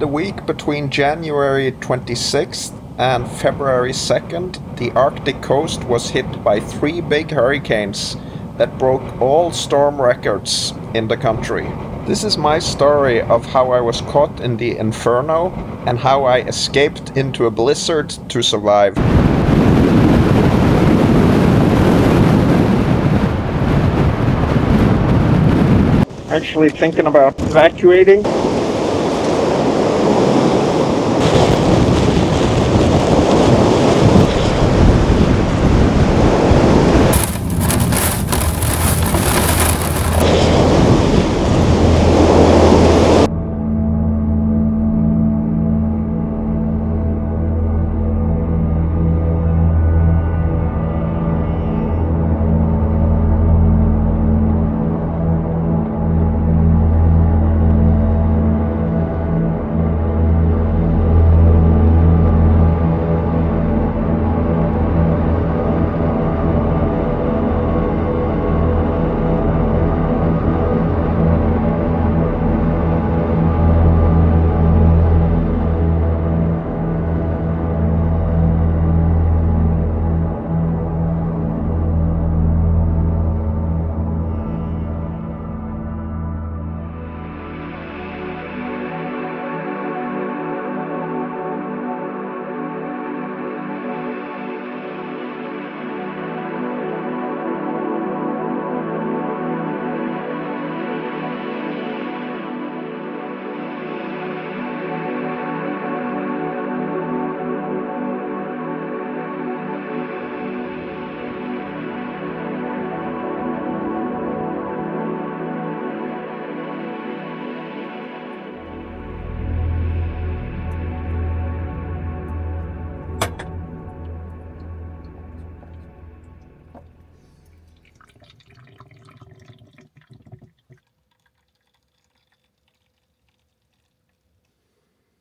the week between January 26th and February 2nd, the Arctic coast was hit by 3 big hurricanes that broke all storm records in the country. This is my story of how I was caught in the inferno and how I escaped into a blizzard to survive. Actually thinking about evacuating.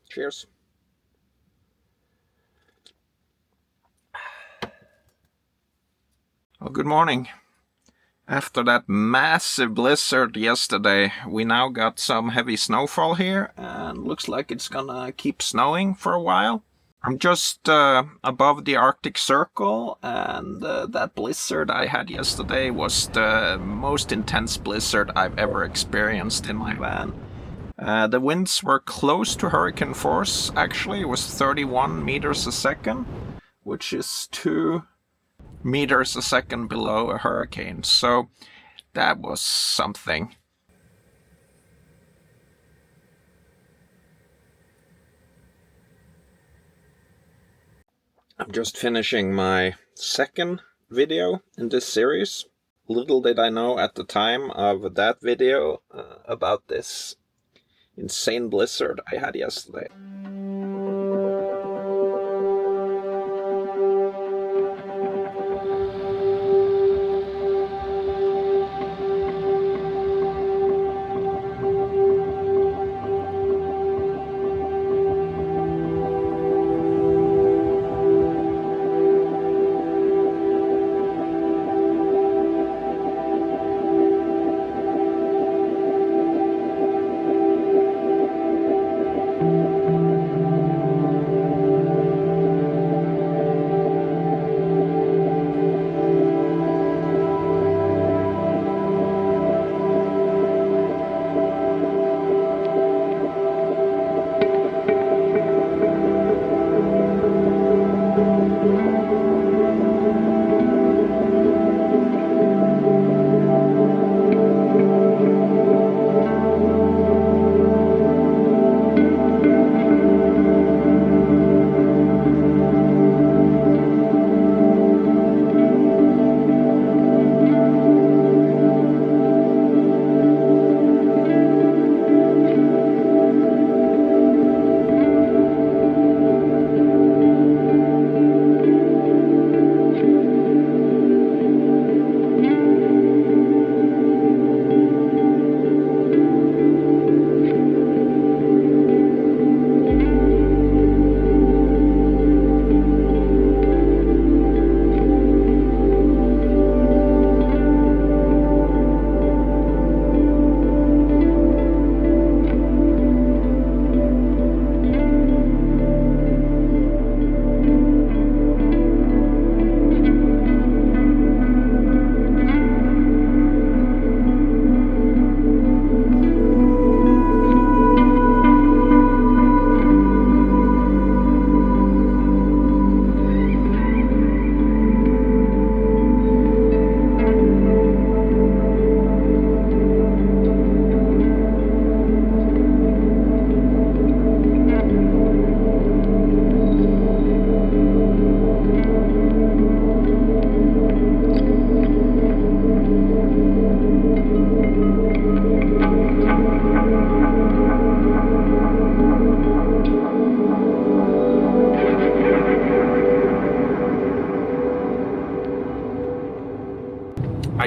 Cheers. Well, good morning. After that massive blizzard yesterday, we now got some heavy snowfall here, and looks like it's gonna keep snowing for a while. I'm just above the Arctic Circle, and that blizzard I had yesterday was the most intense blizzard I've ever experienced in my van. The winds were close to hurricane force. Actually, it was 31 meters a second, which is 2 meters a second below a hurricane. So that was something. I'm just finishing my second video in this series. Little did I know at the time of that video about this insane blizzard I had yesterday.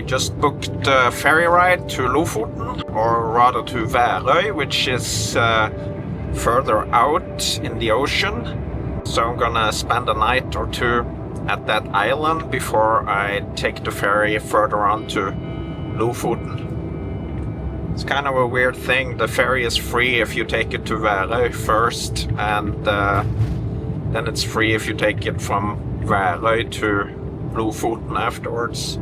just booked a ferry ride to Lofoten, or rather to Værøy, which is further out in the ocean. So I'm gonna spend a night or two at that island before I take the ferry further on to Lofoten. It's kind of a weird thing. The ferry is free if you take it to Værøy first, and then it's free if you take it from Værøy to Lofoten afterwards.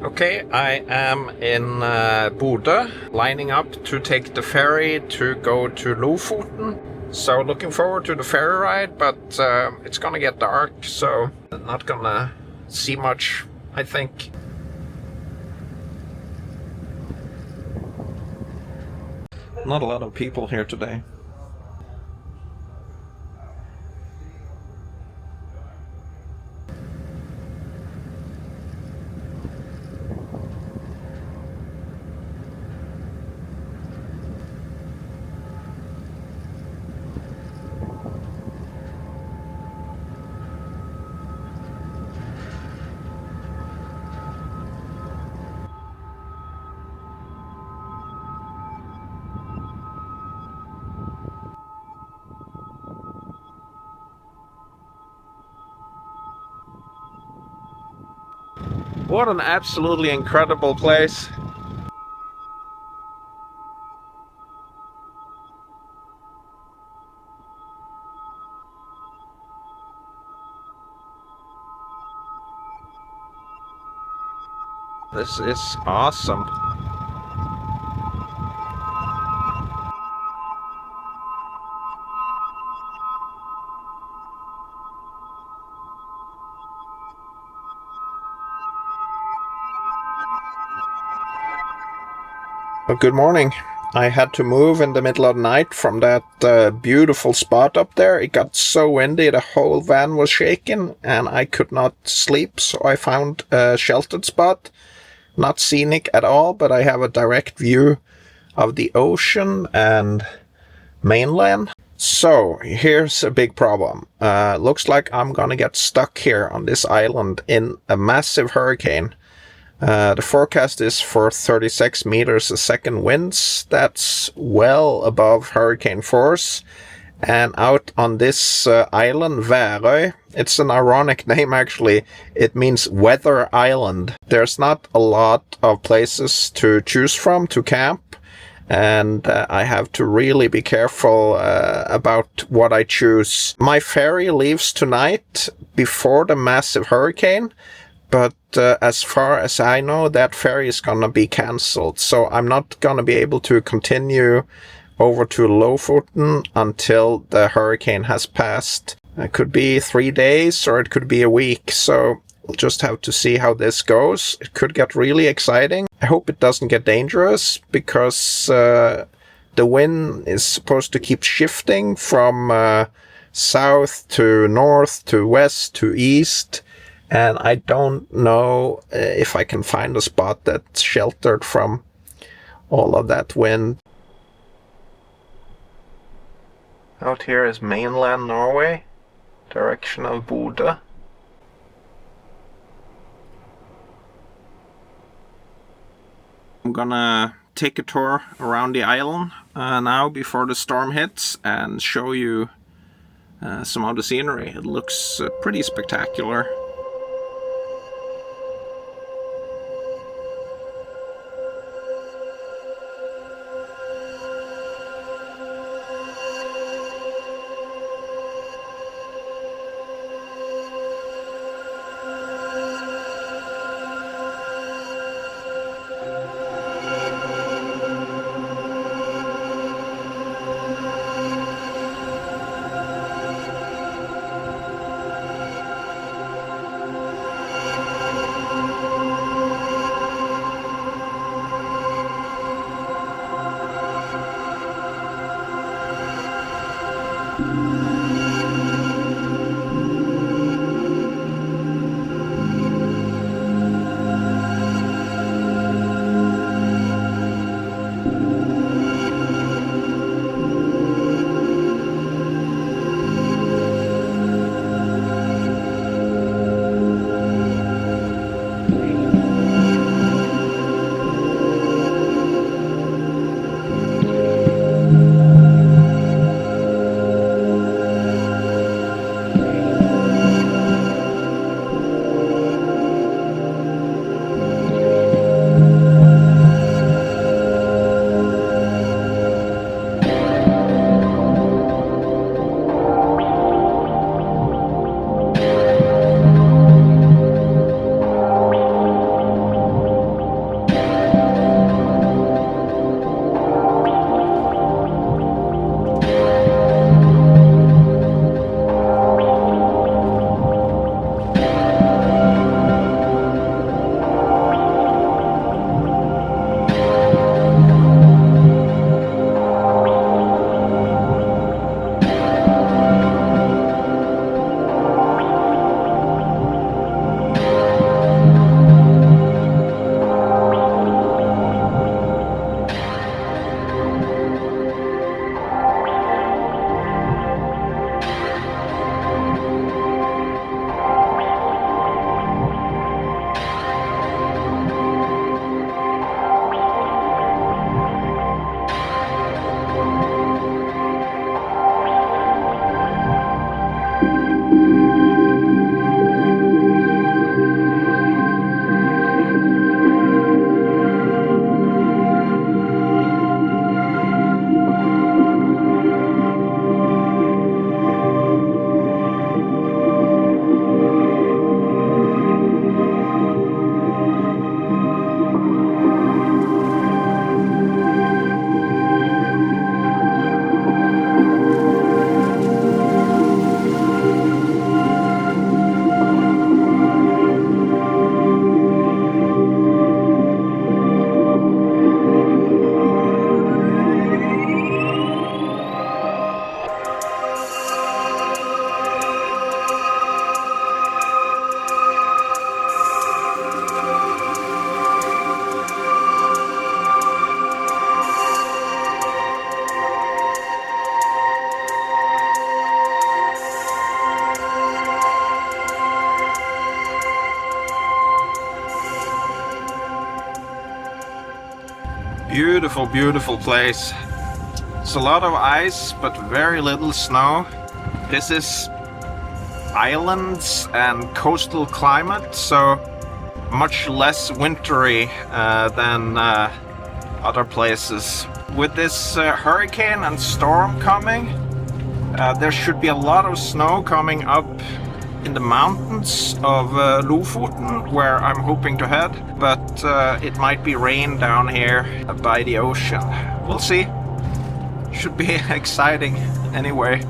Okay, I am in Bodø, lining up to take the ferry to go to Lofoten. So looking forward to the ferry ride, but it's gonna get dark, so not gonna see much, I think. Not a lot of people here today. What an absolutely incredible place. This is awesome. Well, good morning. I had to move in the middle of the night from that beautiful spot up there. It got so windy, the whole van was shaking and I could not sleep, so I found a sheltered spot. Not scenic at all, but I have a direct view of the ocean and mainland. So here's a big problem. Looks like I'm gonna get stuck here on this island in a massive hurricane. The forecast is for 36 meters a second winds. That's well above hurricane force. And out on this island, Værøy, it's an ironic name actually. It means weather island. There's not a lot of places to choose from to camp. And I have to really be careful about what I choose. My ferry leaves tonight before the massive hurricane. But as far as I know, that ferry is gonna be cancelled. So I'm not gonna be able to continue over to Lofoten until the hurricane has passed. It could be 3 days or it could be a week. So we'll just have to see how this goes. It could get really exciting. I hope it doesn't get dangerous because the wind is supposed to keep shifting from south to north to west to east. And I don't know if I can find a spot that's sheltered from all of that wind. Out here is mainland Norway, direction of Bodø. I'm gonna take a tour around the island now before the storm hits and show you some of the scenery. It looks pretty spectacular. beautiful, beautiful place. It's a lot of ice, but very little snow. This is islands and coastal climate, so much less wintry than other places. With this hurricane and storm coming, there should be a lot of snow coming up in the mountains of Lofoten, where I'm hoping to head, but it might be rain down here by the ocean. We'll see. Should be exciting anyway.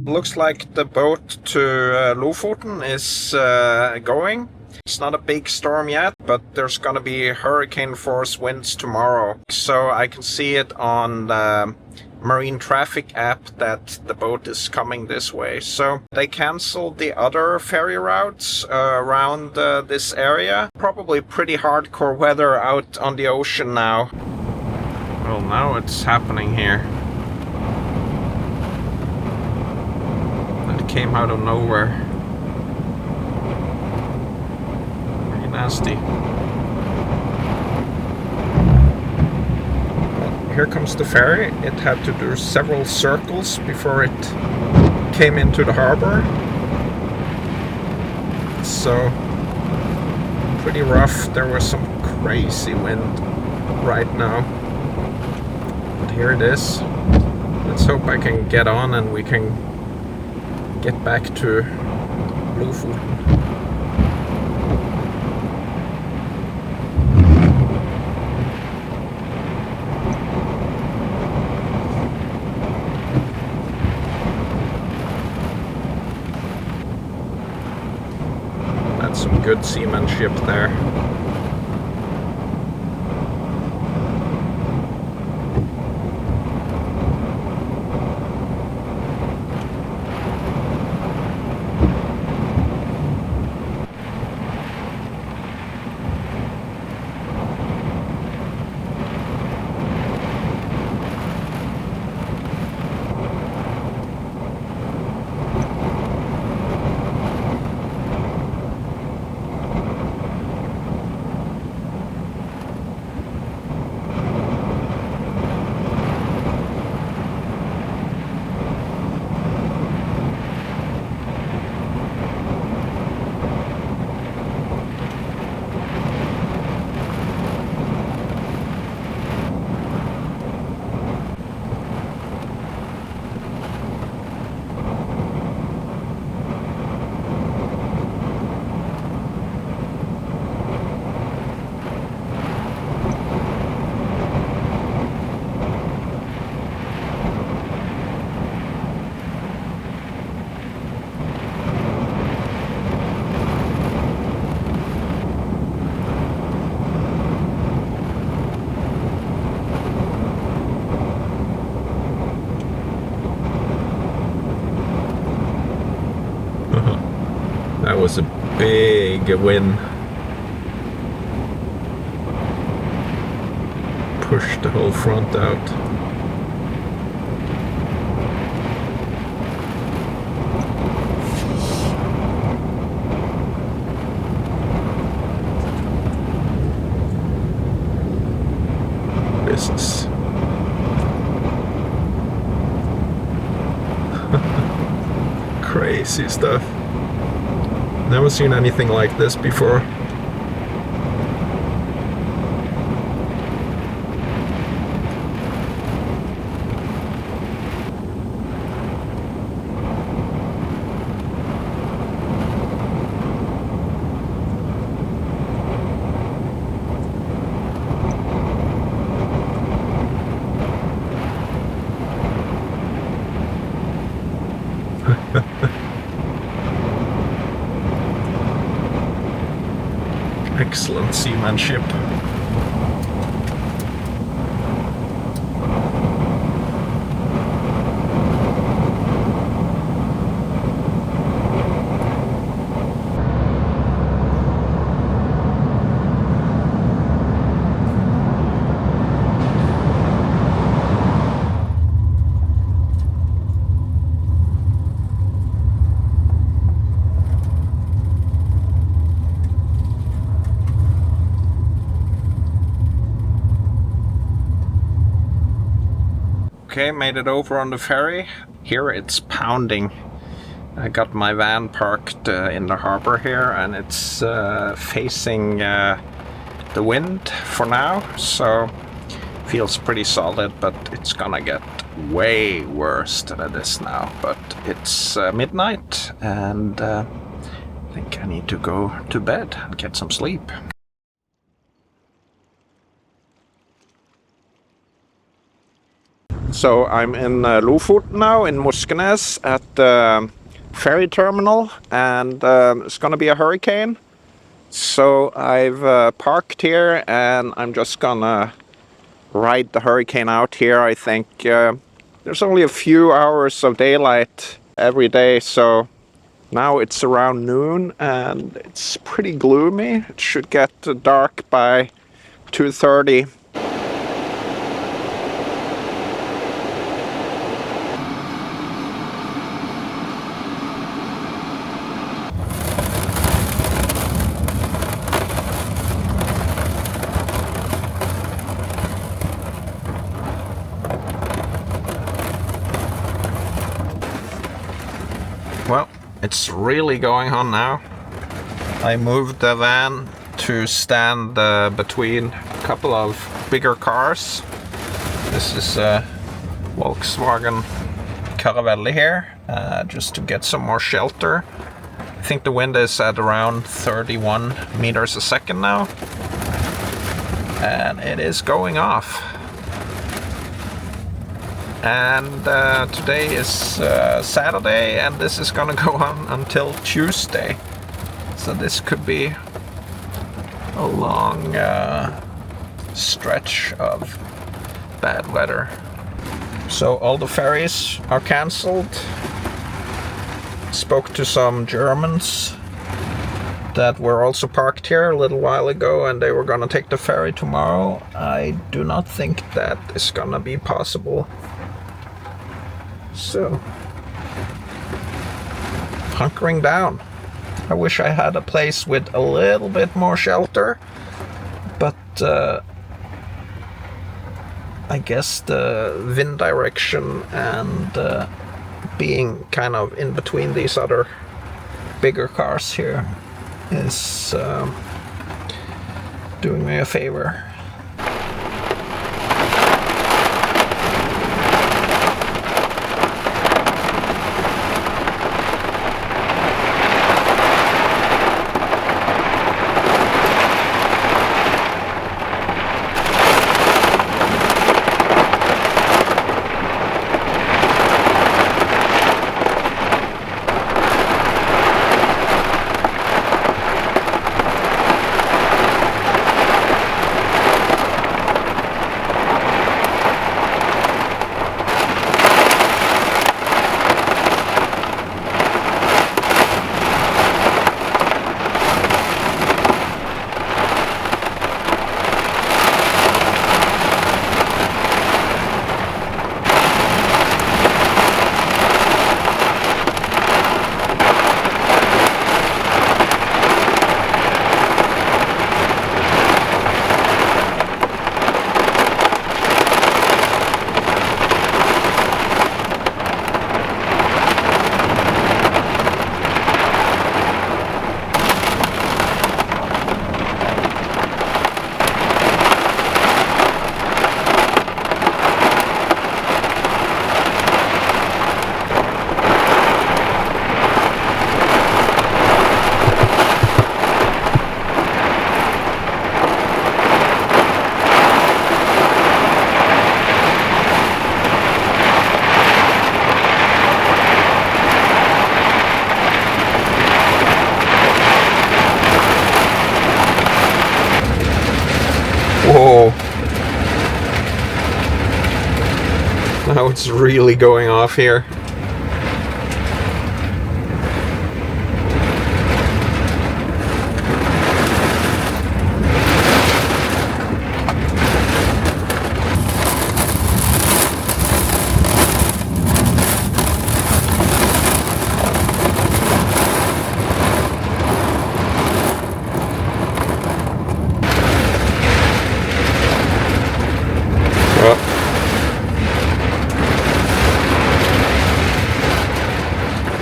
Looks like the boat to Lofoten is going. It's not a big storm yet, but there's gonna be hurricane force winds tomorrow. So I can see it on the marine traffic app that the boat is coming this way. So they canceled the other ferry routes around this area. Probably pretty hardcore weather out on the ocean now. Well, now it's happening here. It came out of nowhere. Very nasty. Here comes the ferry. It had to do several circles before it came into the harbor. So, pretty rough. There was some crazy wind right now. But here it is. Let's hope I can get on and we can get back to Lofoten. That's some good seamanship there. That was a big win. Pushed the whole front out. Business. Crazy stuff. Never seen anything like this before. Excellent seamanship. Okay, made it over on the ferry. Here it's pounding. I got my van parked in the harbor here, and it's facing the wind for now, so feels pretty solid, but it's gonna get way worse than it is now. But it's midnight, and I think I need to go to bed and get some sleep. So I'm in Lofoten now, in Moskenes, at the ferry terminal, and it's gonna be a hurricane. So I've parked here and I'm just gonna ride the hurricane out here. I think there's only a few hours of daylight every day, so now it's around noon and it's pretty gloomy. It should get dark by 2:30. Well, it's really going on now. I moved the van to stand between a couple of bigger cars. This is a Volkswagen Caravelle here, just to get some more shelter. I think the wind is at around 31 meters a second now, and it is going off. And today is Saturday, and this is gonna go on until Tuesday. So this could be a long stretch of bad weather. So all the ferries are cancelled. Spoke to some Germans that were also parked here a little while ago, and they were gonna take the ferry tomorrow. I do not think that is gonna be possible. So, hunkering down. I wish I had a place with a little bit more shelter, but I guess the wind direction and being kind of in between these other bigger cars here is doing me a favor. Whoa. Now it's really going off here.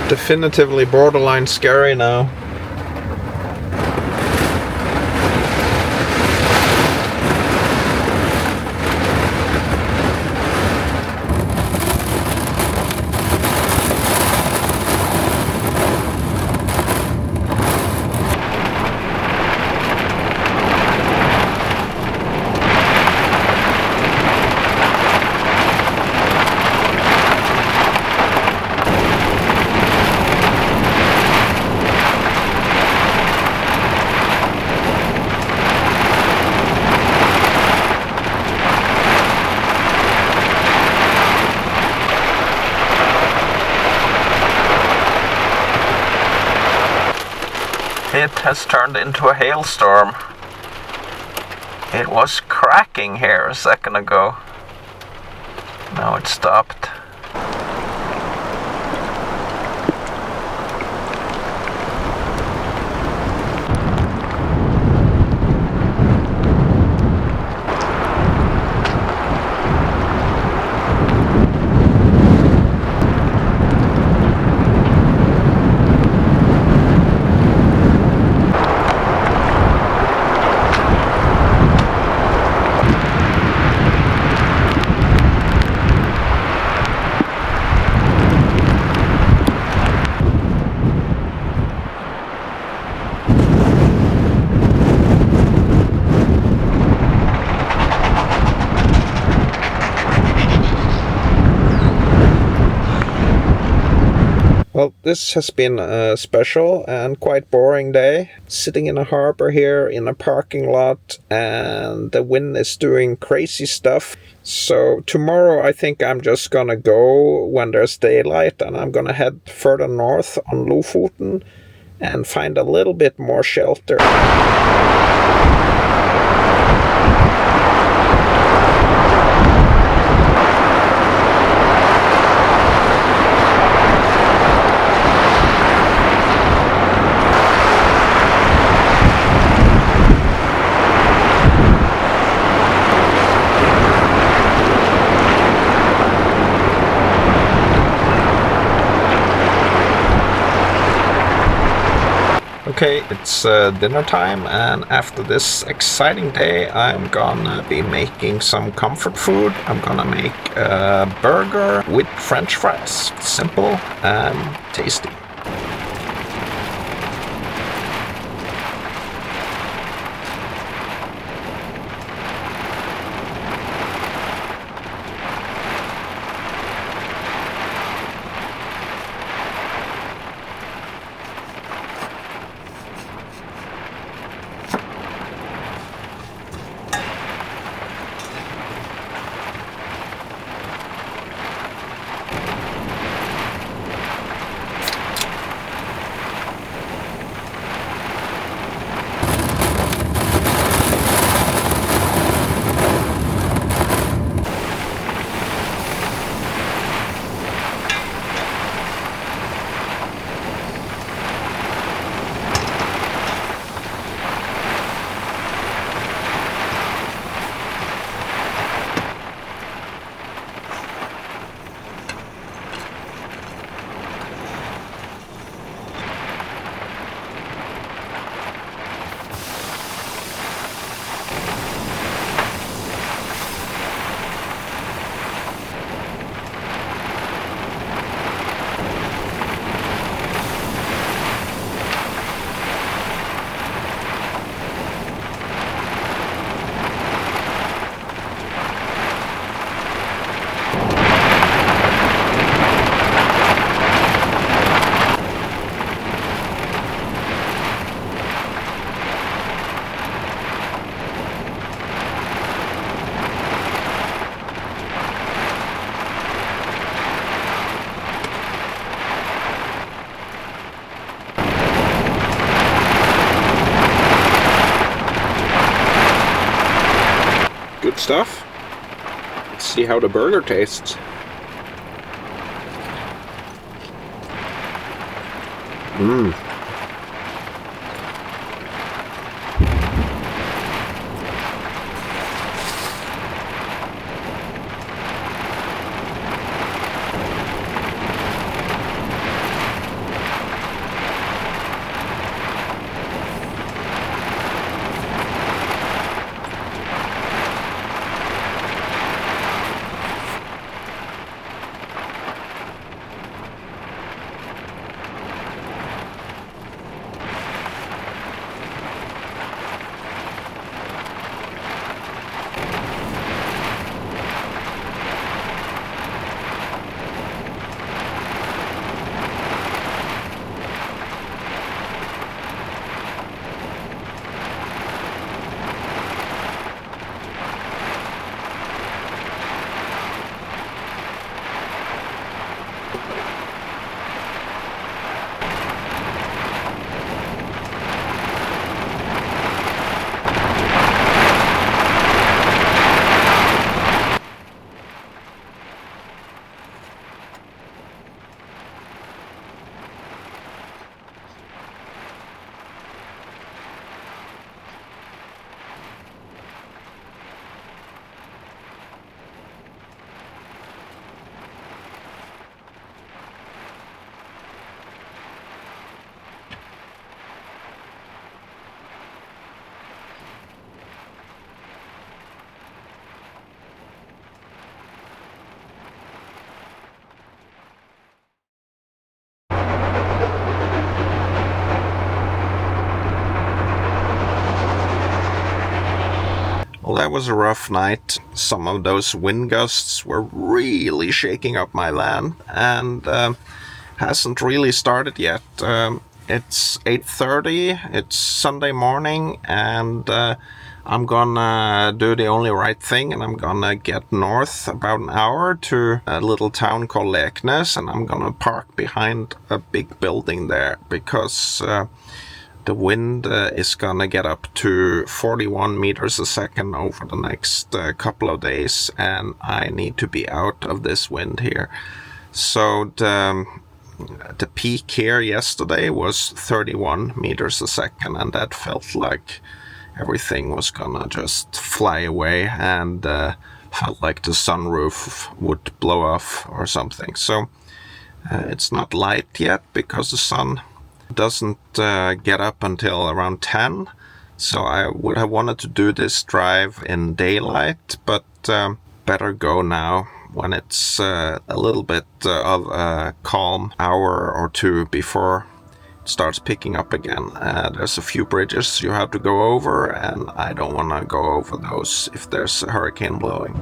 Definitively borderline scary now. It has turned into a hailstorm. It was cracking here a second ago. Now it stopped. Well, this has been a special and quite boring day. Sitting in a harbor here in a parking lot, and the wind is doing crazy stuff. So tomorrow I think I'm just gonna go when there's daylight, and I'm gonna head further north on Lofoten and find a little bit more shelter. Okay, it's dinner time, and after this exciting day I'm gonna be making some comfort food. I'm gonna make a burger with French fries. Simple and tasty. Good stuff. Let's see how the burger tastes. Mmm. that was a rough night. Some of those wind gusts were really shaking up my van, and hasn't really started yet. It's 8:30, it's Sunday morning, and I'm gonna do the only right thing, and I'm gonna get north about an hour to a little town called Leknes, and I'm gonna park behind a big building there, because the wind is gonna get up to 41 meters a second over the next couple of days, and I need to be out of this wind here. So the peak here yesterday was 31 meters a second, and that felt like everything was gonna just fly away, and felt like the sunroof would blow off or something. So it's not light yet because the sun doesn't get up until around 10. So I would have wanted to do this drive in daylight, but better go now when it's a little bit of a calm hour or two before it starts picking up again. There's a few bridges you have to go over, and I don't want to go over those if there's a hurricane blowing.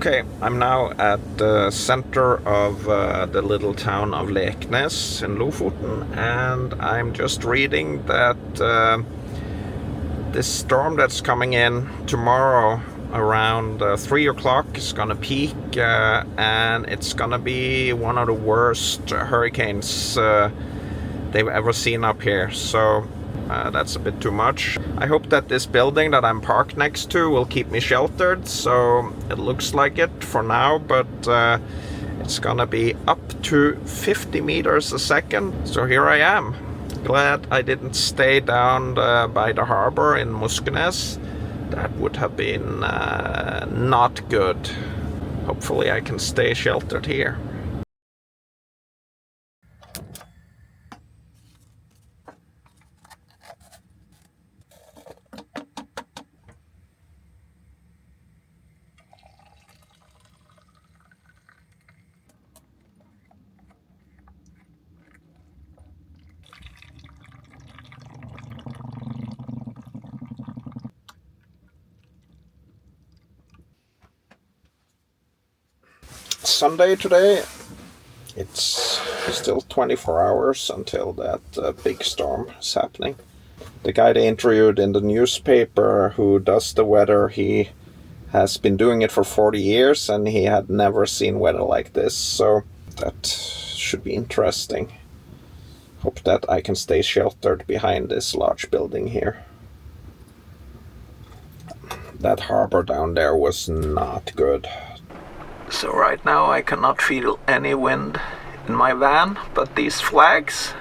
Okay, I'm now at the center of the little town of Leknes in Lofoten, and I'm just reading that this storm that's coming in tomorrow around 3 o'clock is gonna peak, and it's gonna be one of the worst hurricanes they've ever seen up here. So that's a bit too much. I hope that this building that I'm parked next to will keep me sheltered, so it looks like it for now, but it's gonna be up to 50 meters a second. So here I am. Glad I didn't stay down by the harbor in Moskenes. That would have been not good. Hopefully I can stay sheltered here. Sunday today. It's still 24 hours until that big storm is happening. The guy they interviewed in the newspaper who does the weather, he has been doing it for 40 years and he had never seen weather like this, so that should be interesting. Hope that I can stay sheltered behind this large building here. That harbor down there was not good. So right now I cannot feel any wind in my van, but these flags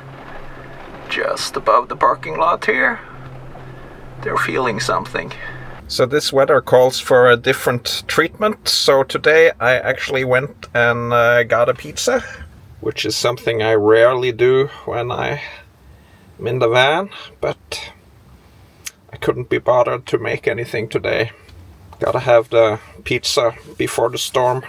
just above the parking lot here, they're feeling something. So this weather calls for a different treatment. So today I actually went and got a pizza, which is something I rarely do when I'm in the van, but I couldn't be bothered to make anything today. Gotta have the pizza before the storm.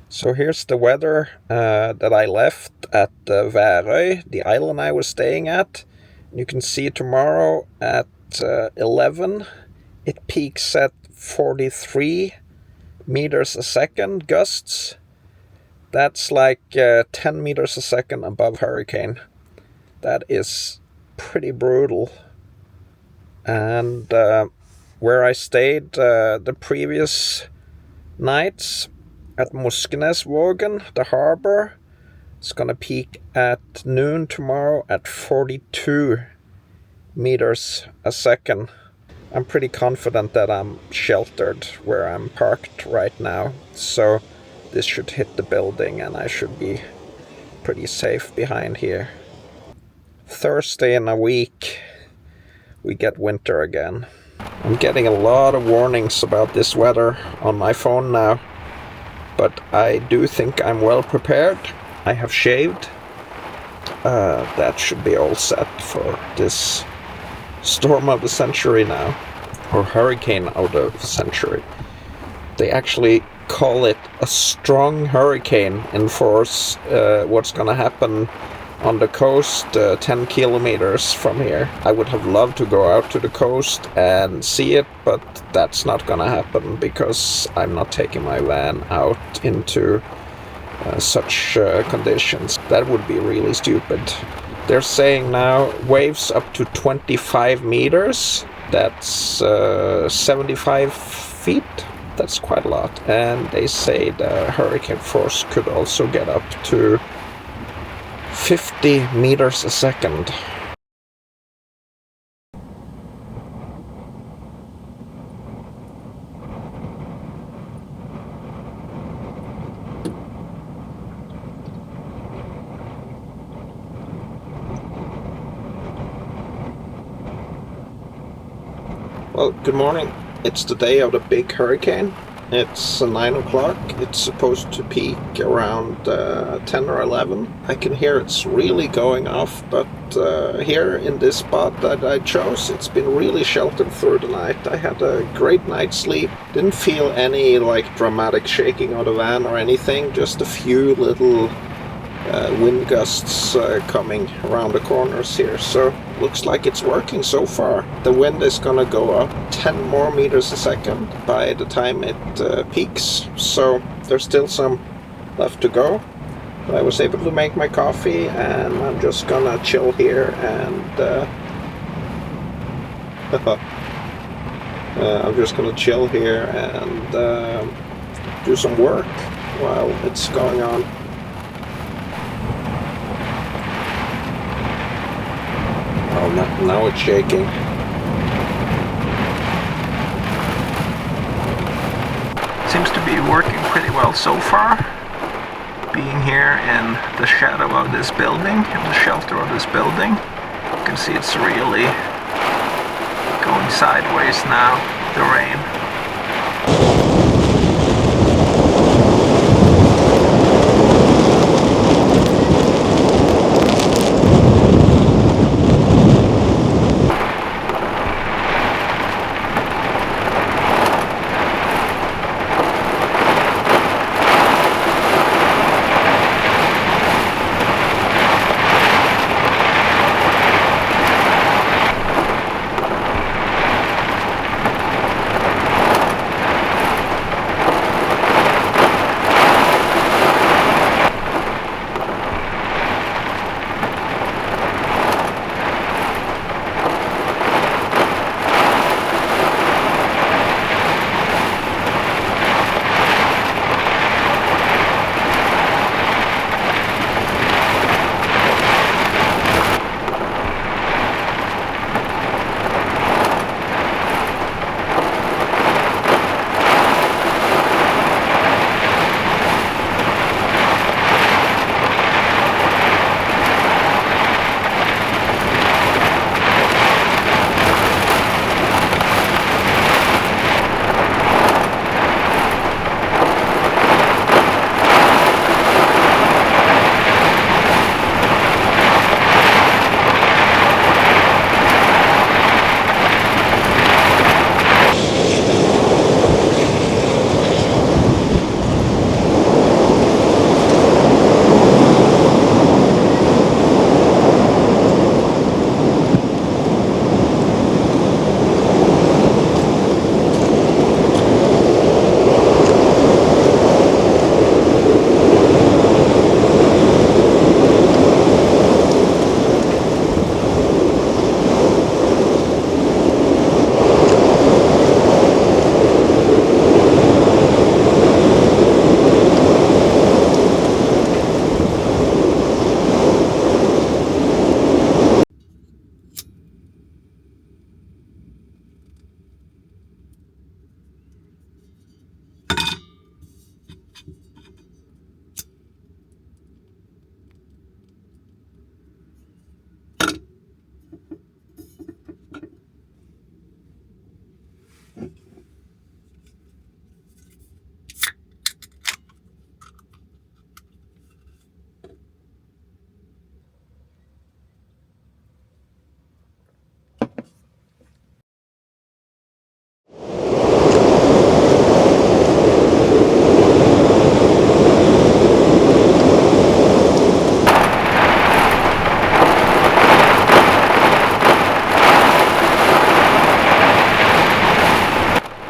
So here's the weather that I left at Værøy, the island I was staying at. You can see tomorrow at 11, it peaks at 43 meters a second gusts. That's like 10 meters a second above hurricane. That is pretty brutal. And where I stayed the previous nights, at Moskenesvågen, the harbor, it's gonna peak at noon tomorrow at 42 meters a second. I'm pretty confident that I'm sheltered where I'm parked right now, so this should hit the building and I should be pretty safe behind here. Thursday in a week, we get winter again. I'm getting a lot of warnings about this weather on my phone now, but I do think I'm well prepared. I have shaved. That should be all set for this storm of the century now, or hurricane of the century. They actually call it a strong hurricane in force. What's gonna happen on the coast 10 kilometers from here. I would have loved to go out to the coast and see it, but that's not gonna happen because I'm not taking my van out into such conditions. That would be really stupid. They're saying now waves up to 25 meters. That's 75 feet. That's quite a lot. And they say the hurricane force could also get up to 50 meters a second. Well, good morning. It's the day of the big hurricane. It's 9 o'clock. It's supposed to peak around 10 or 11. I can hear it's really going off, but here in this spot that I chose, it's been really sheltered through the night. I had a great night's sleep. Didn't feel any like dramatic shaking of the van or anything, just a few little wind gusts coming around the corners here, so looks like it's working so far. The wind is gonna go up 10 more meters a second by the time it peaks, so there's still some left to go. But I was able to make my coffee, and I'm just gonna chill here and I'm just gonna chill here and do some work while it's going on. Oh, now it's shaking. Seems to be working pretty well so far. Being here in the shadow of this building, in the shelter of this building, you can see it's really going sideways now, the rain.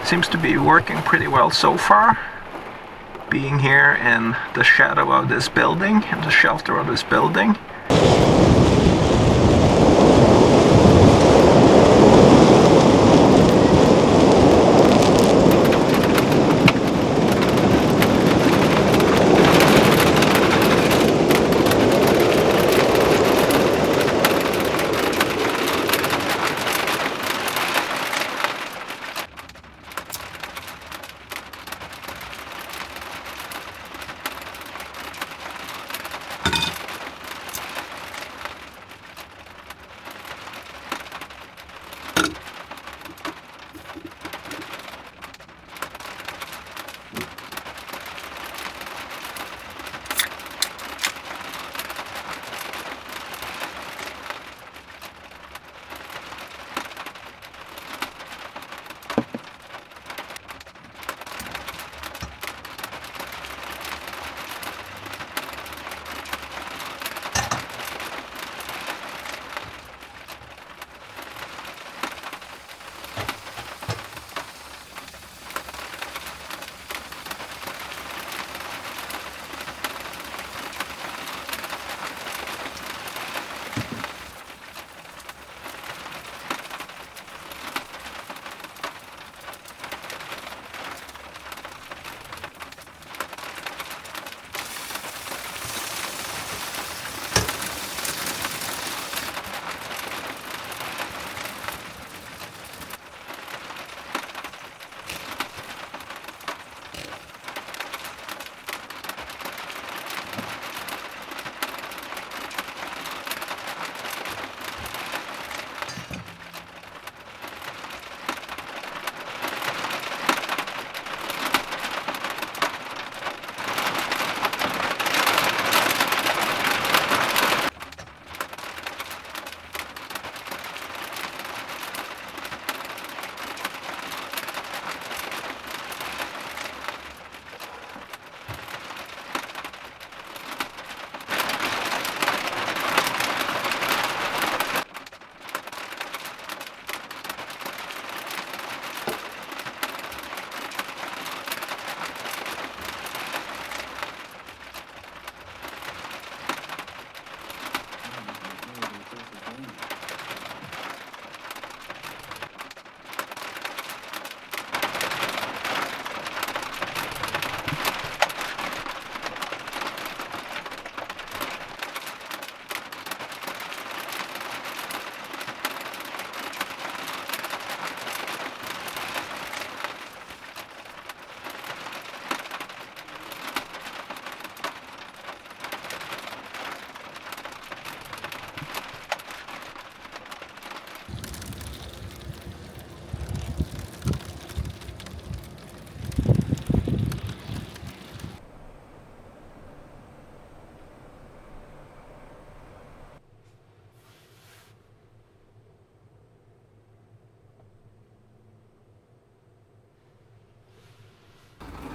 Seems to be working pretty well so far. Being here in the shadow of this building, in the shelter of this building.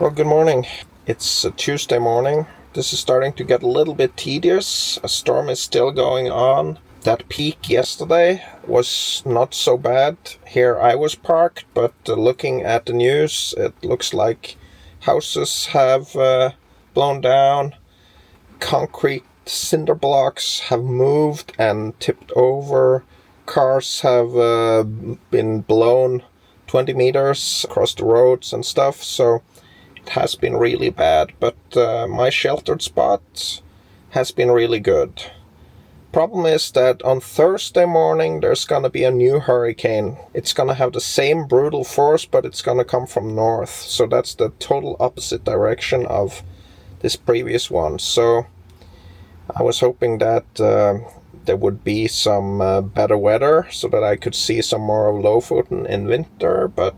Well, good morning. It's a Tuesday morning. This is starting to get a little bit tedious. A storm is still going on. That peak yesterday was not so bad. Here I was parked, but looking at the news, it looks like houses have blown down. Concrete cinder blocks have moved and tipped over. Cars have been blown 20 meters across the roads and stuff, so it has been really bad, but my sheltered spot has been really good. Problem is that on Thursday morning there's gonna be a new hurricane. It's gonna have the same brutal force, but it's gonna come from north, so that's the total opposite direction of this previous one. So I was hoping that there would be some better weather so that I could see some more of Lofoten in winter, but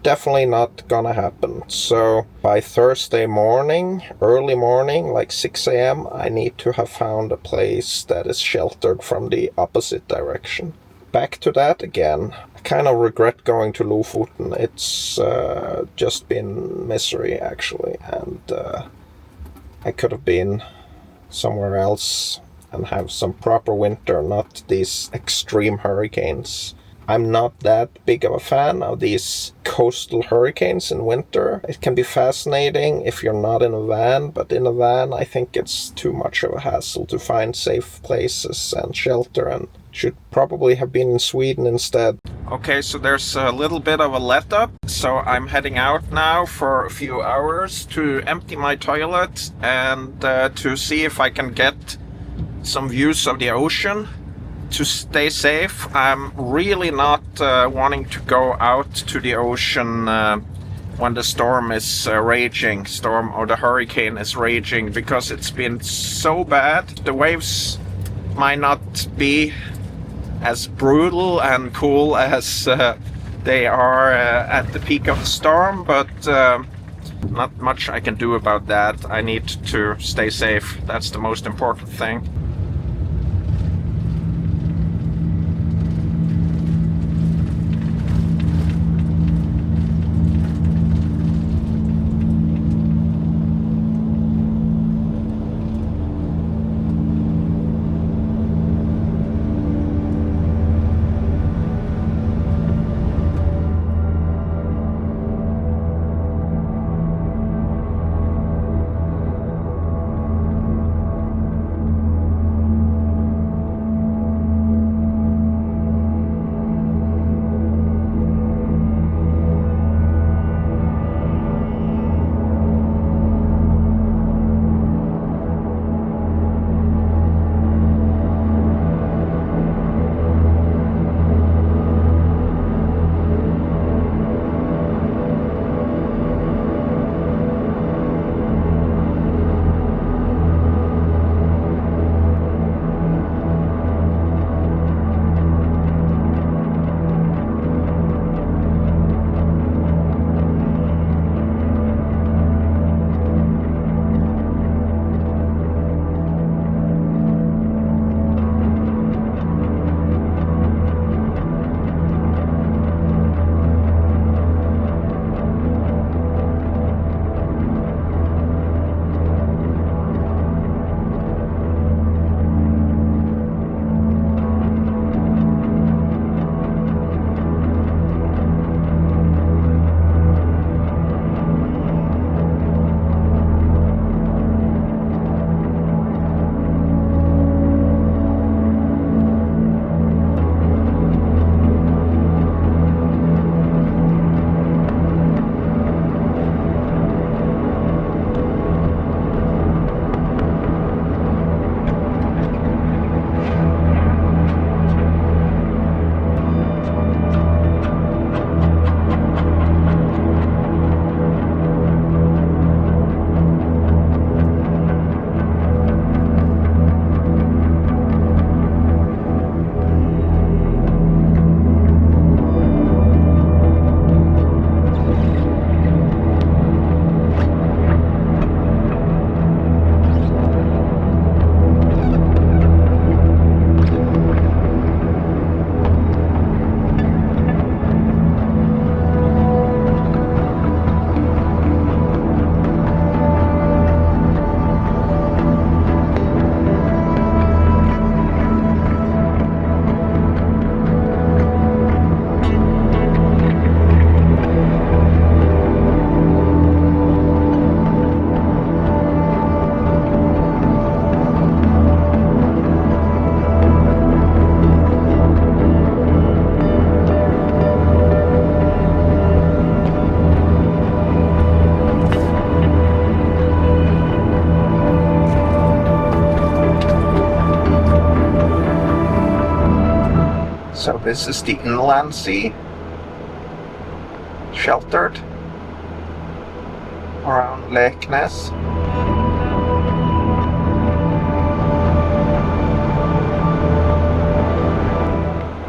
definitely not gonna happen. So by Thursday morning, early morning, like 6 a.m., I need to have found a place that is sheltered from the opposite direction. Back to that again. I kind of regret going to Lofoten. It's just been misery, actually, and I could have been somewhere else and have some proper winter, not these extreme hurricanes. I'm not that big of a fan of these coastal hurricanes in winter. It can be fascinating if you're not in a van, but in a van I think it's too much of a hassle to find safe places and shelter, and should probably have been in Sweden instead. Okay, so there's a little bit of a let-up, so I'm heading out now for a few hours to empty my toilet and to see if I can get some views of the ocean. To stay safe, I'm really not wanting to go out to the ocean when the storm is raging, or the hurricane is raging, because it's been so bad. The waves might not be as brutal and cool as they are at the peak of the storm, but not much I can do about that. I need to stay safe. That's the most important thing. So this is the inland sea, sheltered around Leknes.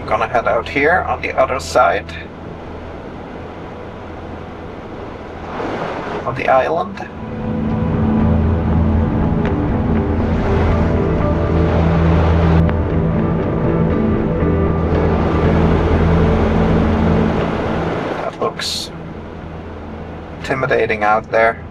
I'm gonna head out here on the other side of the island. That looks intimidating out there.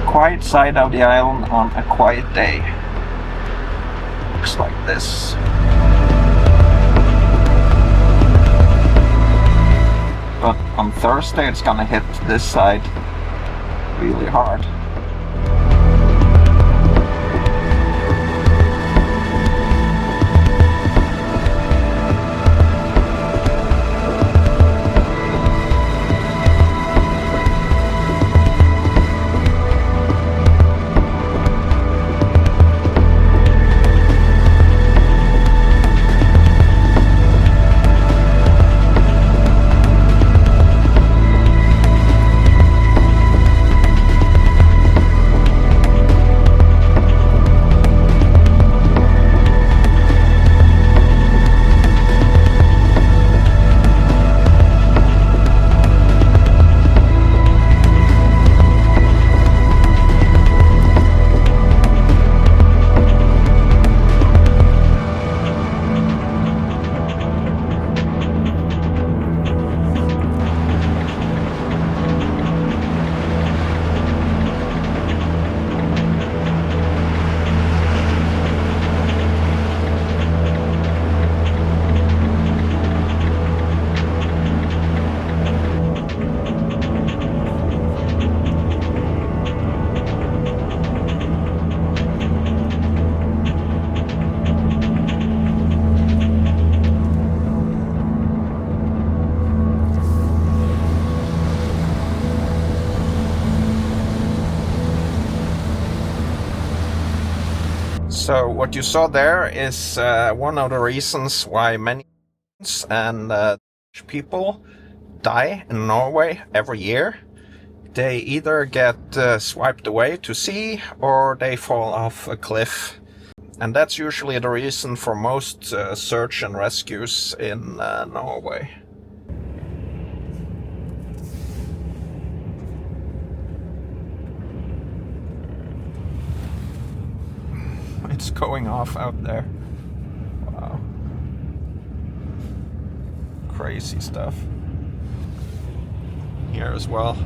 Quiet side of the island on a quiet day. Looks like this. But on Thursday it's gonna hit this side really hard. So what you saw there is one of the reasons why many and people die in Norway every year, they either get swiped away to sea or they fall off a cliff. And that's usually the reason for most search and rescues in Norway. It's going off out there. Wow. Crazy stuff. Here as well.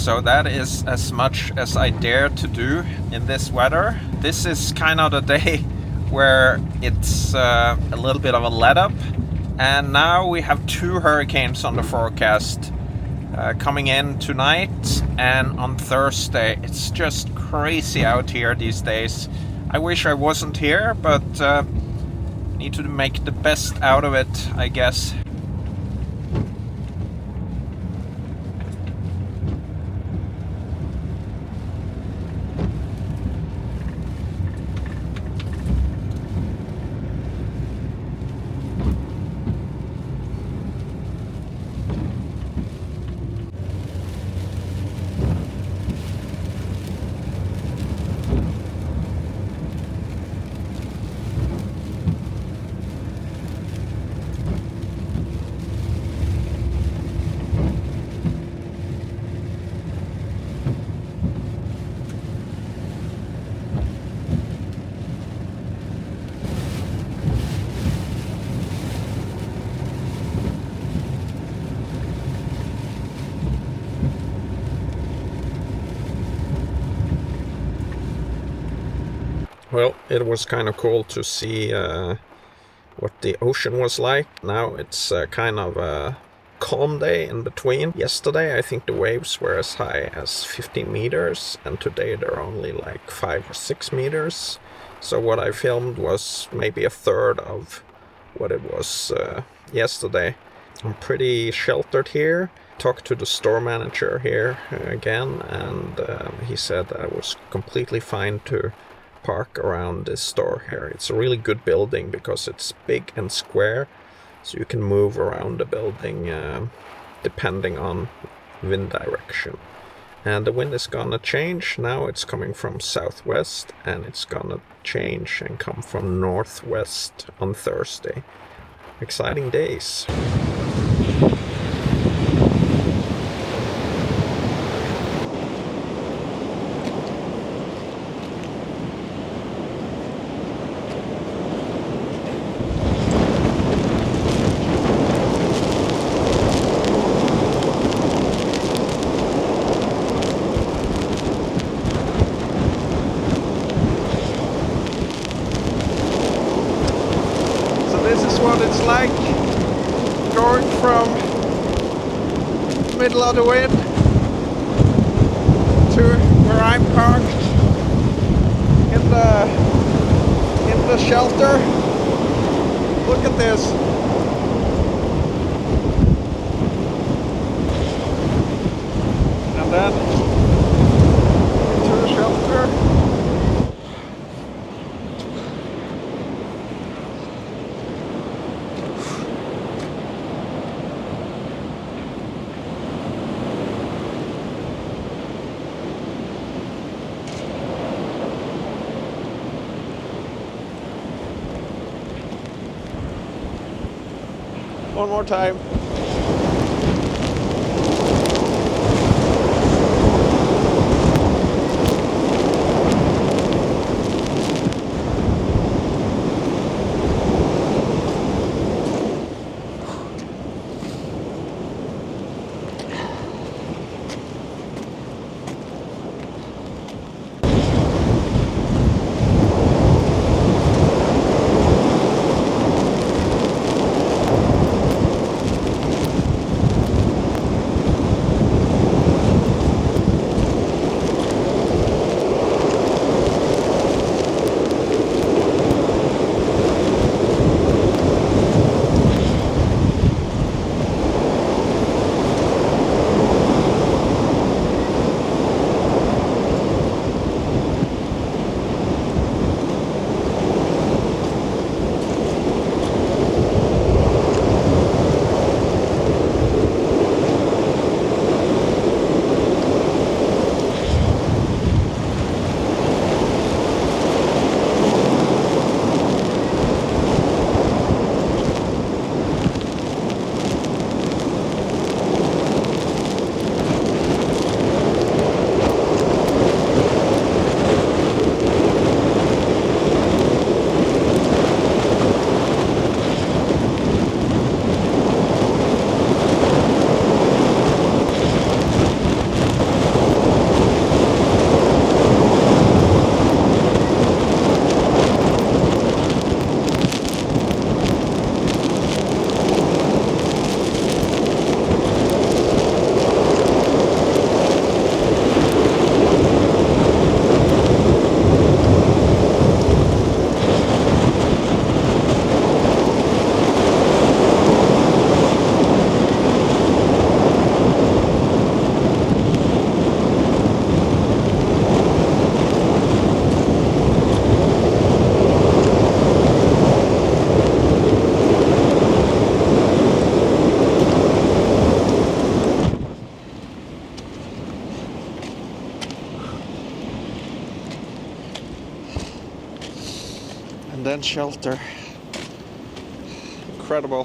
so that is as much as I dare to do in this weather. This is kind of the day where it's a little bit of a let up, and now we have 2 hurricanes on the forecast coming in tonight and on Thursday. It's just crazy out here these days. I wish I wasn't here, but need to make the best out of it, I guess. Well, it was kind of cool to see what the ocean was like. Now it's kind of a calm day in between. Yesterday I think the waves were as high as 15 meters, and today they're only like 5 or 6 meters. So what I filmed was maybe a third of what it was yesterday. I'm pretty sheltered here. Talked to the store manager here again, and he said that it was completely fine to park around this store here. It's a really good building because it's big and square, so you can move around the building depending on wind direction. And the wind is gonna change. Now it's coming from southwest, and it's gonna change and come from northwest on Thursday. Exciting days. This is what it's like going from the middle of the wind to where I'm parked in the shelter. Look at this. And then into the shelter. One more time. and then shelter. Incredible.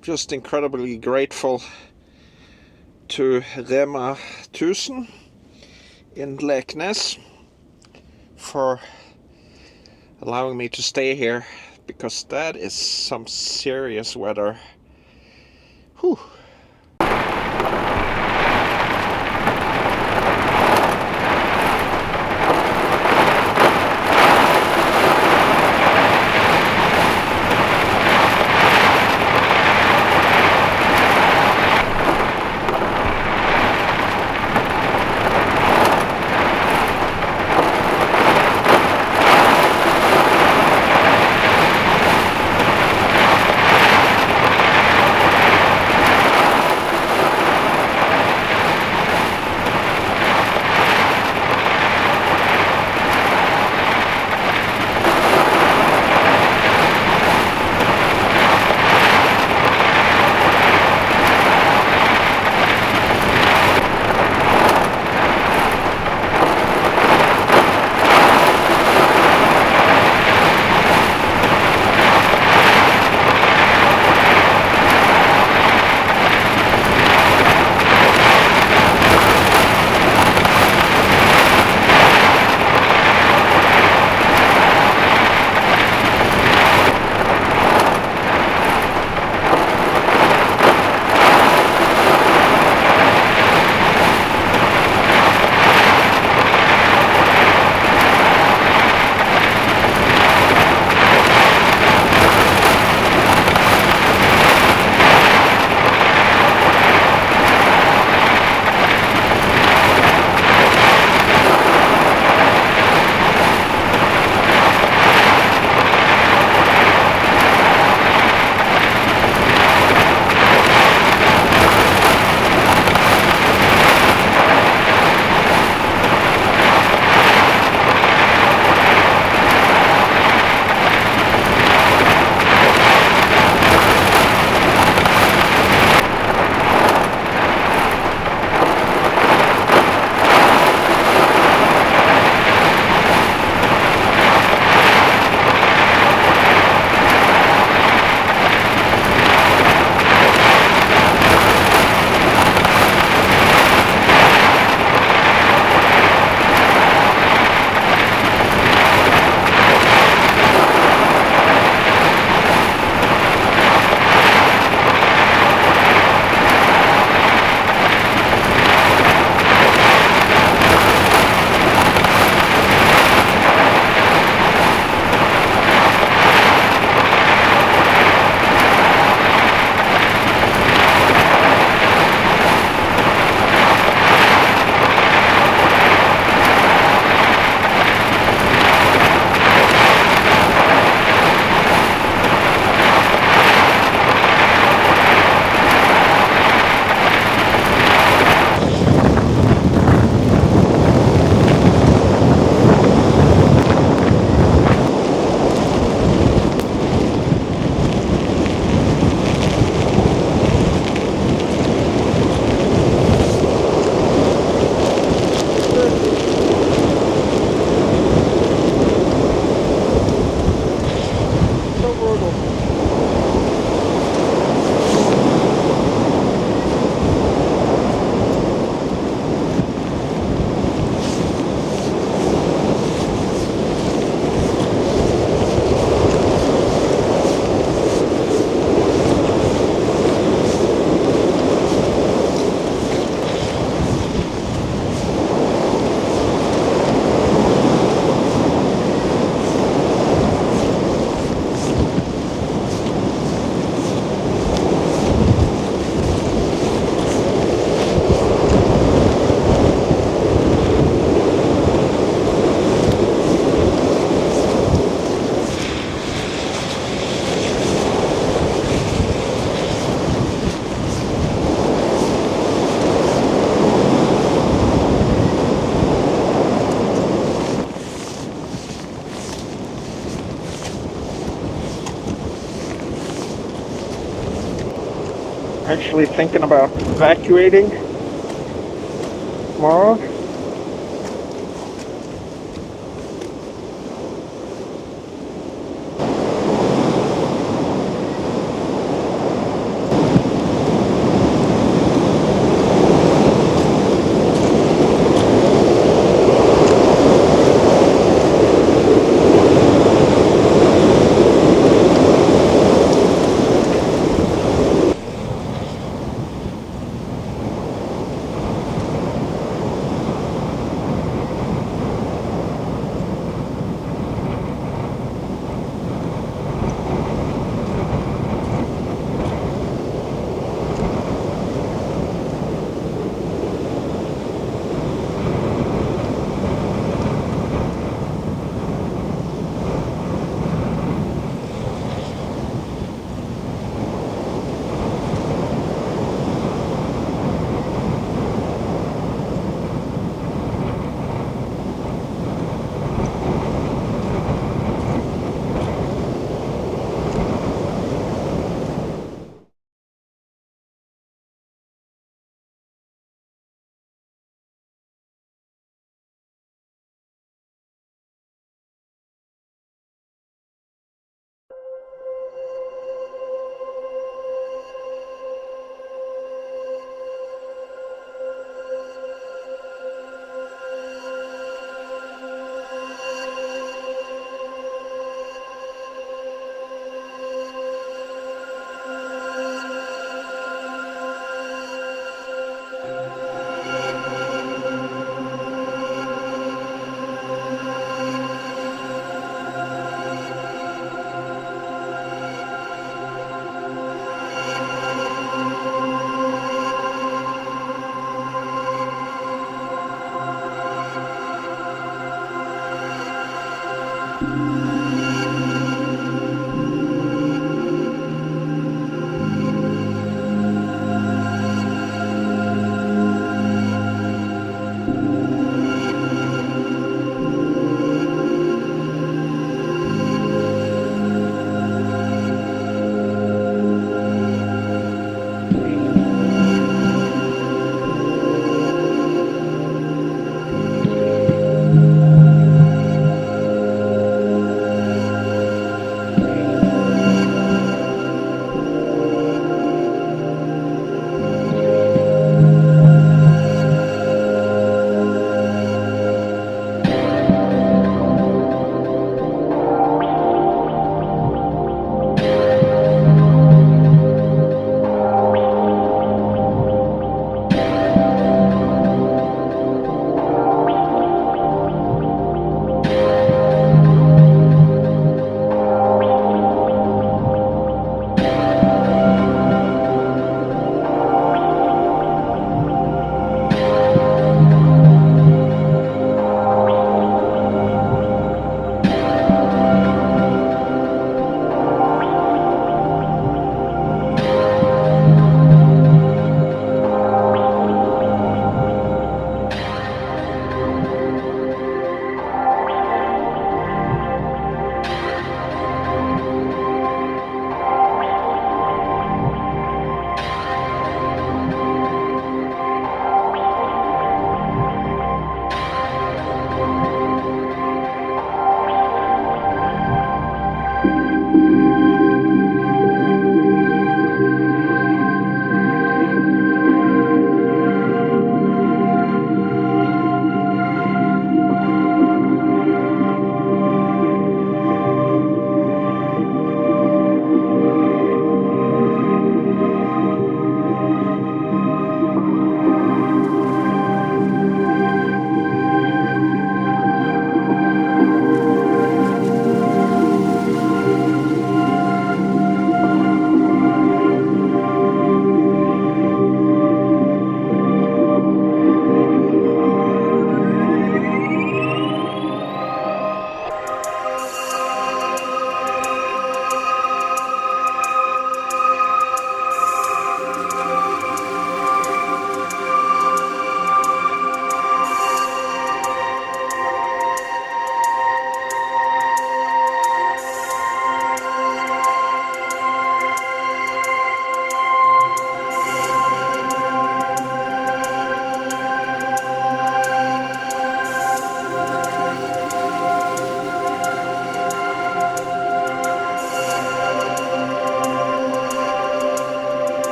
Just incredibly grateful to Rema 1000 in Leknes for allowing me to stay here, because that is some serious weather. Whew. actually thinking about evacuating tomorrow.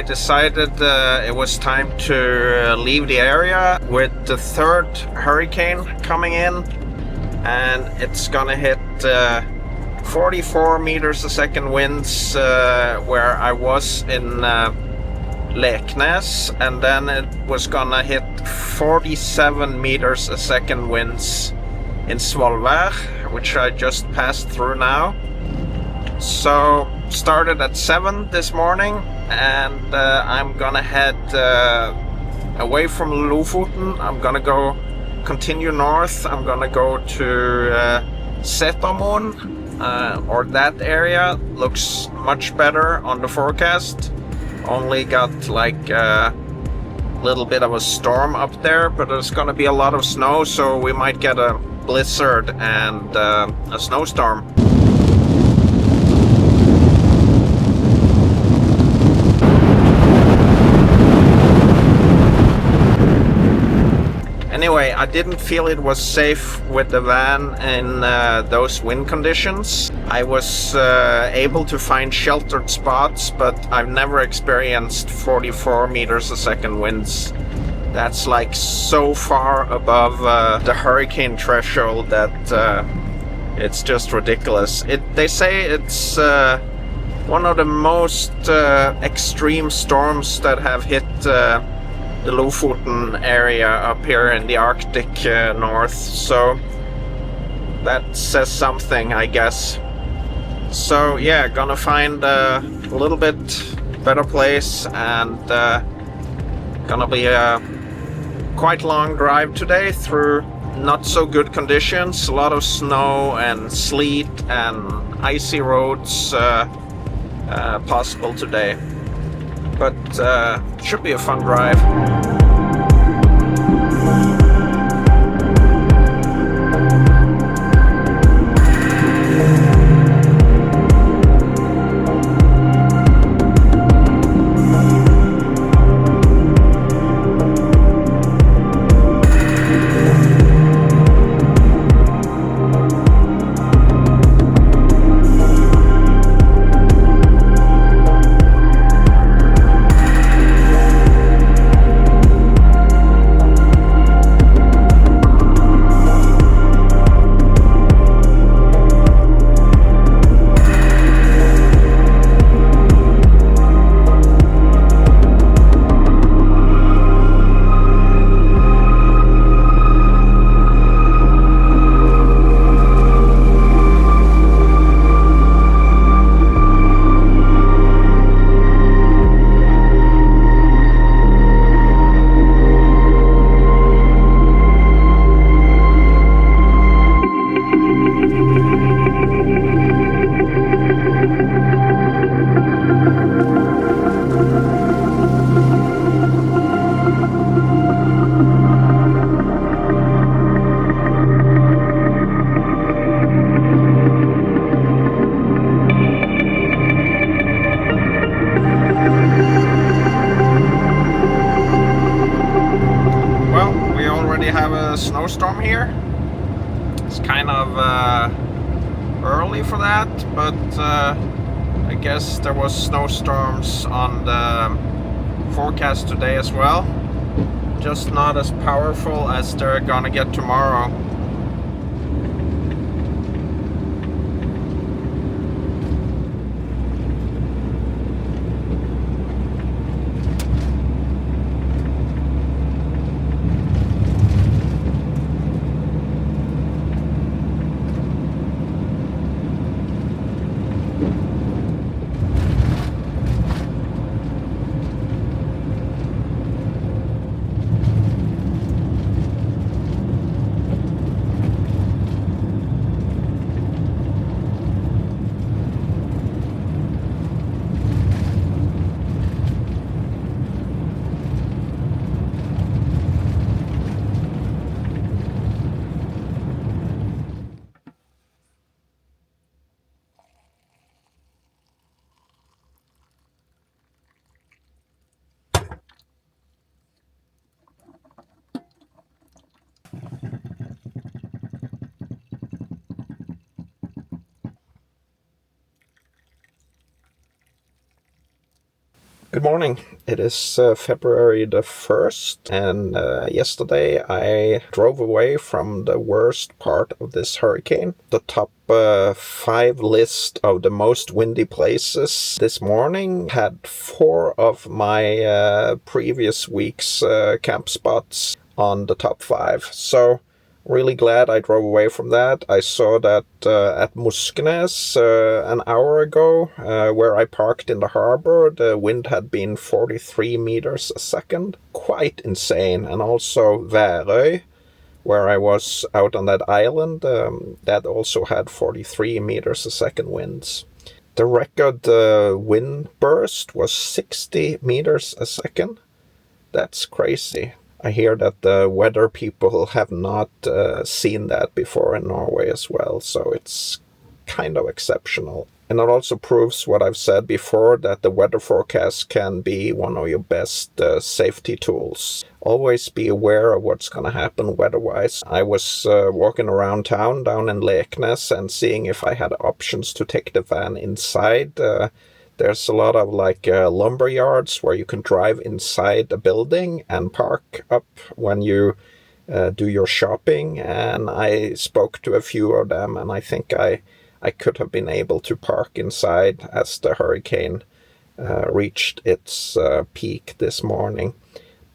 decided it was time to leave the area with the third hurricane coming in, and it's gonna hit 44 meters a second winds where I was in Leknes, and then it was gonna hit 47 meters a second winds in Svolvær, which I just passed through now. So started at 7 this morning, and I'm gonna head away from Lofoten. I'm gonna continue north. I'm gonna go to Setermoen, or that area. Looks much better on the forecast. Only got like a little bit of a storm up there, but there's gonna be a lot of snow, so we might get a blizzard and a snowstorm. Anyway, I didn't feel it was safe with the van in those wind conditions. I was able to find sheltered spots, but I've never experienced 44 meters a second winds. That's like so far above the hurricane threshold that it's just ridiculous. They say it's one of the most extreme storms that have hit the Lofoten area up here in the Arctic north, so that says something, I guess. So yeah, gonna find a little bit better place, and gonna be a quite long drive today through not so good conditions. A lot of snow and sleet and icy roads possible today, but should be a fun drive. Snowstorm here. It's kind of early for that, but I guess there was snowstorms on the forecast today as well, just not as powerful as they're gonna get tomorrow. Good morning. It is February the 1st, and yesterday I drove away from the worst part of this hurricane. The top 5 list of the most windy places this morning had 4 of my previous week's camp spots on the top 5. So really glad I drove away from that. I saw that at Moskenes an hour ago, where I parked in the harbor, the wind had been 43 meters a second. Quite insane. And also Værøy, where I was out on that island, that also had 43 meters a second winds. The record wind burst was 60 meters a second. That's crazy. I hear that the weather people have not seen that before in Norway as well, so it's kind of exceptional. And it also proves what I've said before, that the weather forecast can be one of your best safety tools. Always be aware of what's going to happen weather-wise. I was walking around town down in Leknes and seeing if I had options to take the van inside. There's a lot of lumber yards where you can drive inside a building and park up when you do your shopping. And I spoke to a few of them, and I think I could have been able to park inside as the hurricane reached its peak this morning.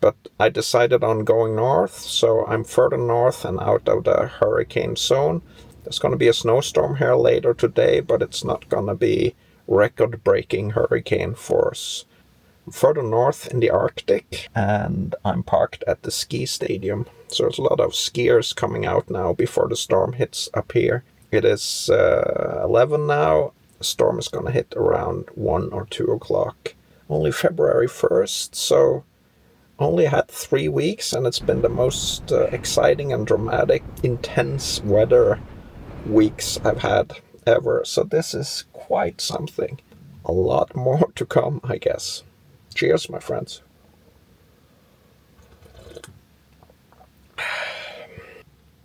But I decided on going north, so I'm further north and out of the hurricane zone. There's going to be a snowstorm here later today, but it's not going to be record-breaking hurricane force. I'm further north in the Arctic, and I'm parked at the ski stadium. So there's a lot of skiers coming out now before the storm hits up here. It is 11 now. The storm is going to hit around 1 or 2 o'clock. Only February 1st, so only had 3 weeks, and it's been the most exciting and dramatic, intense weather weeks I've had ever. So this is quite something. A lot more to come, I guess. Cheers, my friends.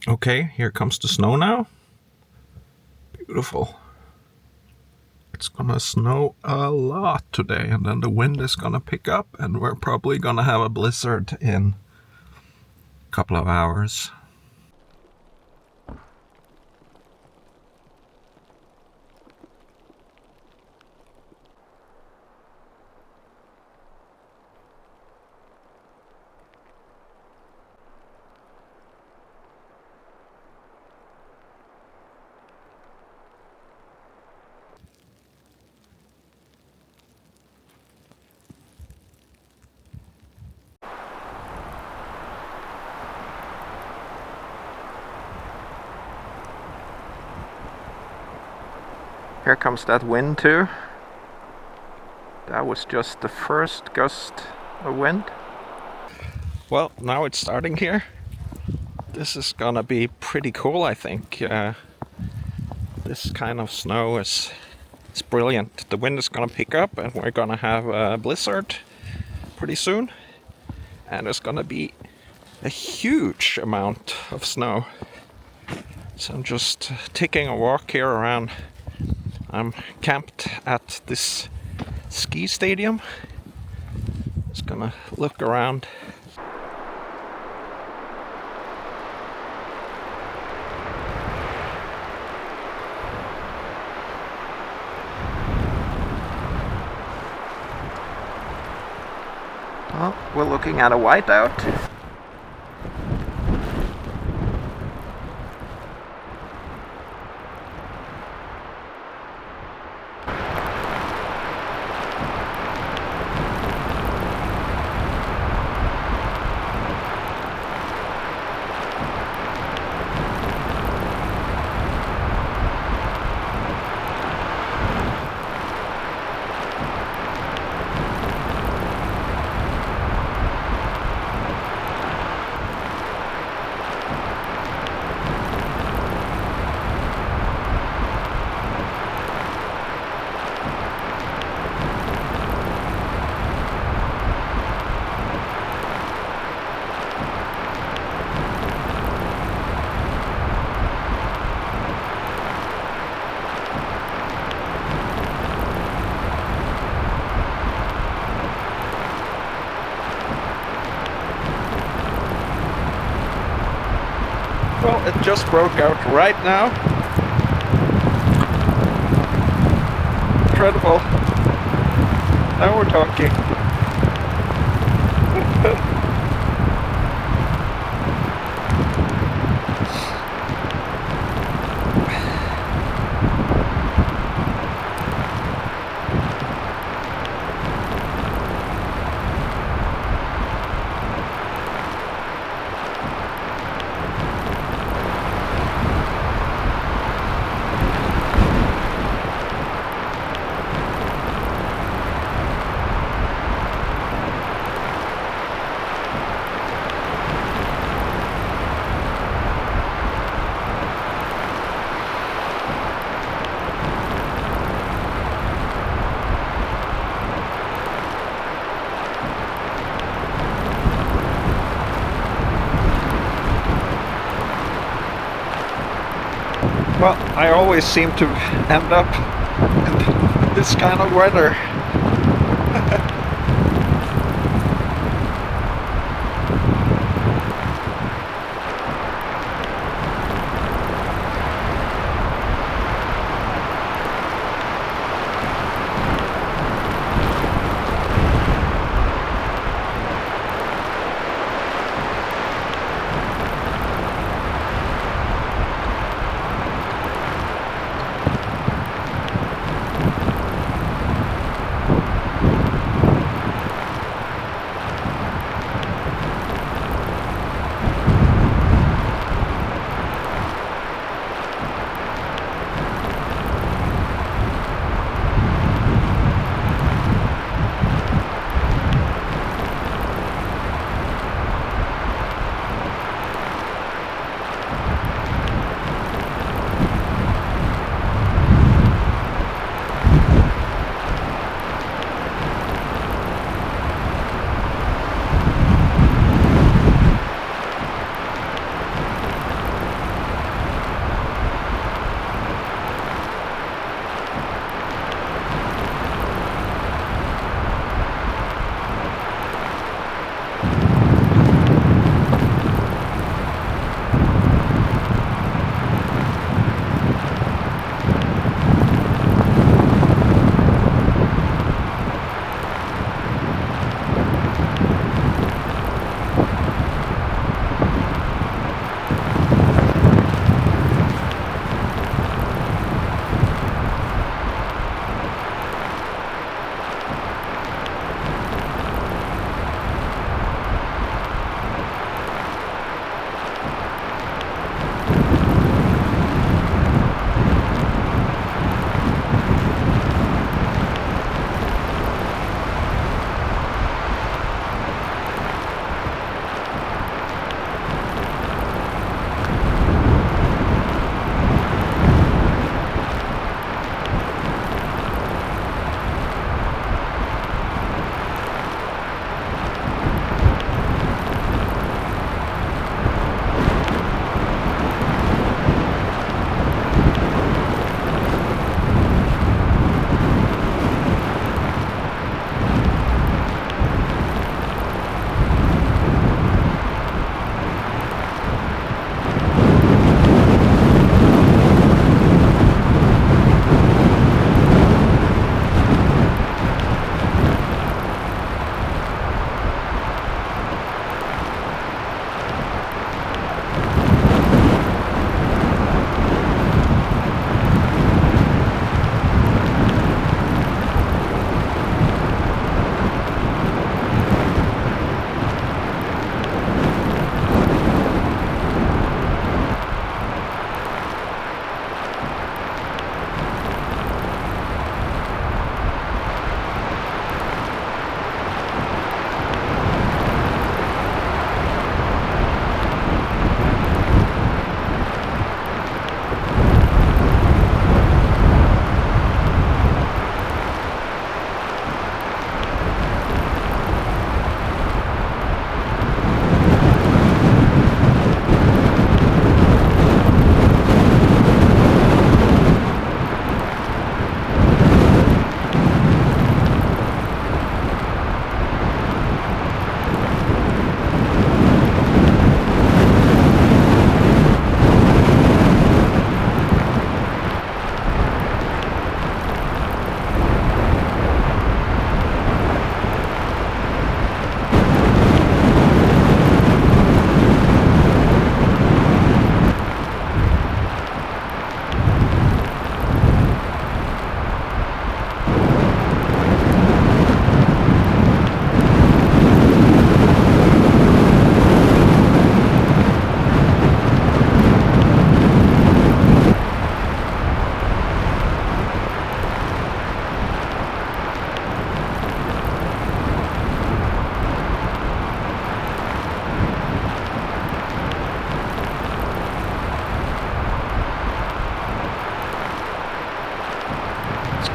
Okay, here comes the snow now. Beautiful. It's gonna snow a lot today, and then the wind is gonna pick up, and we're probably gonna have a blizzard in a couple of hours. Here comes that wind too. That was just the first gust of wind. Well, now it's starting here. This is gonna be pretty cool, I think. This kind of snow is brilliant. The wind is gonna pick up, and we're gonna have a blizzard pretty soon. And there's gonna be a huge amount of snow. So I'm just taking a walk here around. I'm camped at this ski stadium. Just gonna look around. Well, we're looking at a whiteout. Well, it just broke out right now. Incredible. Now we're talking. Well, I always seem to end up in this kind of weather.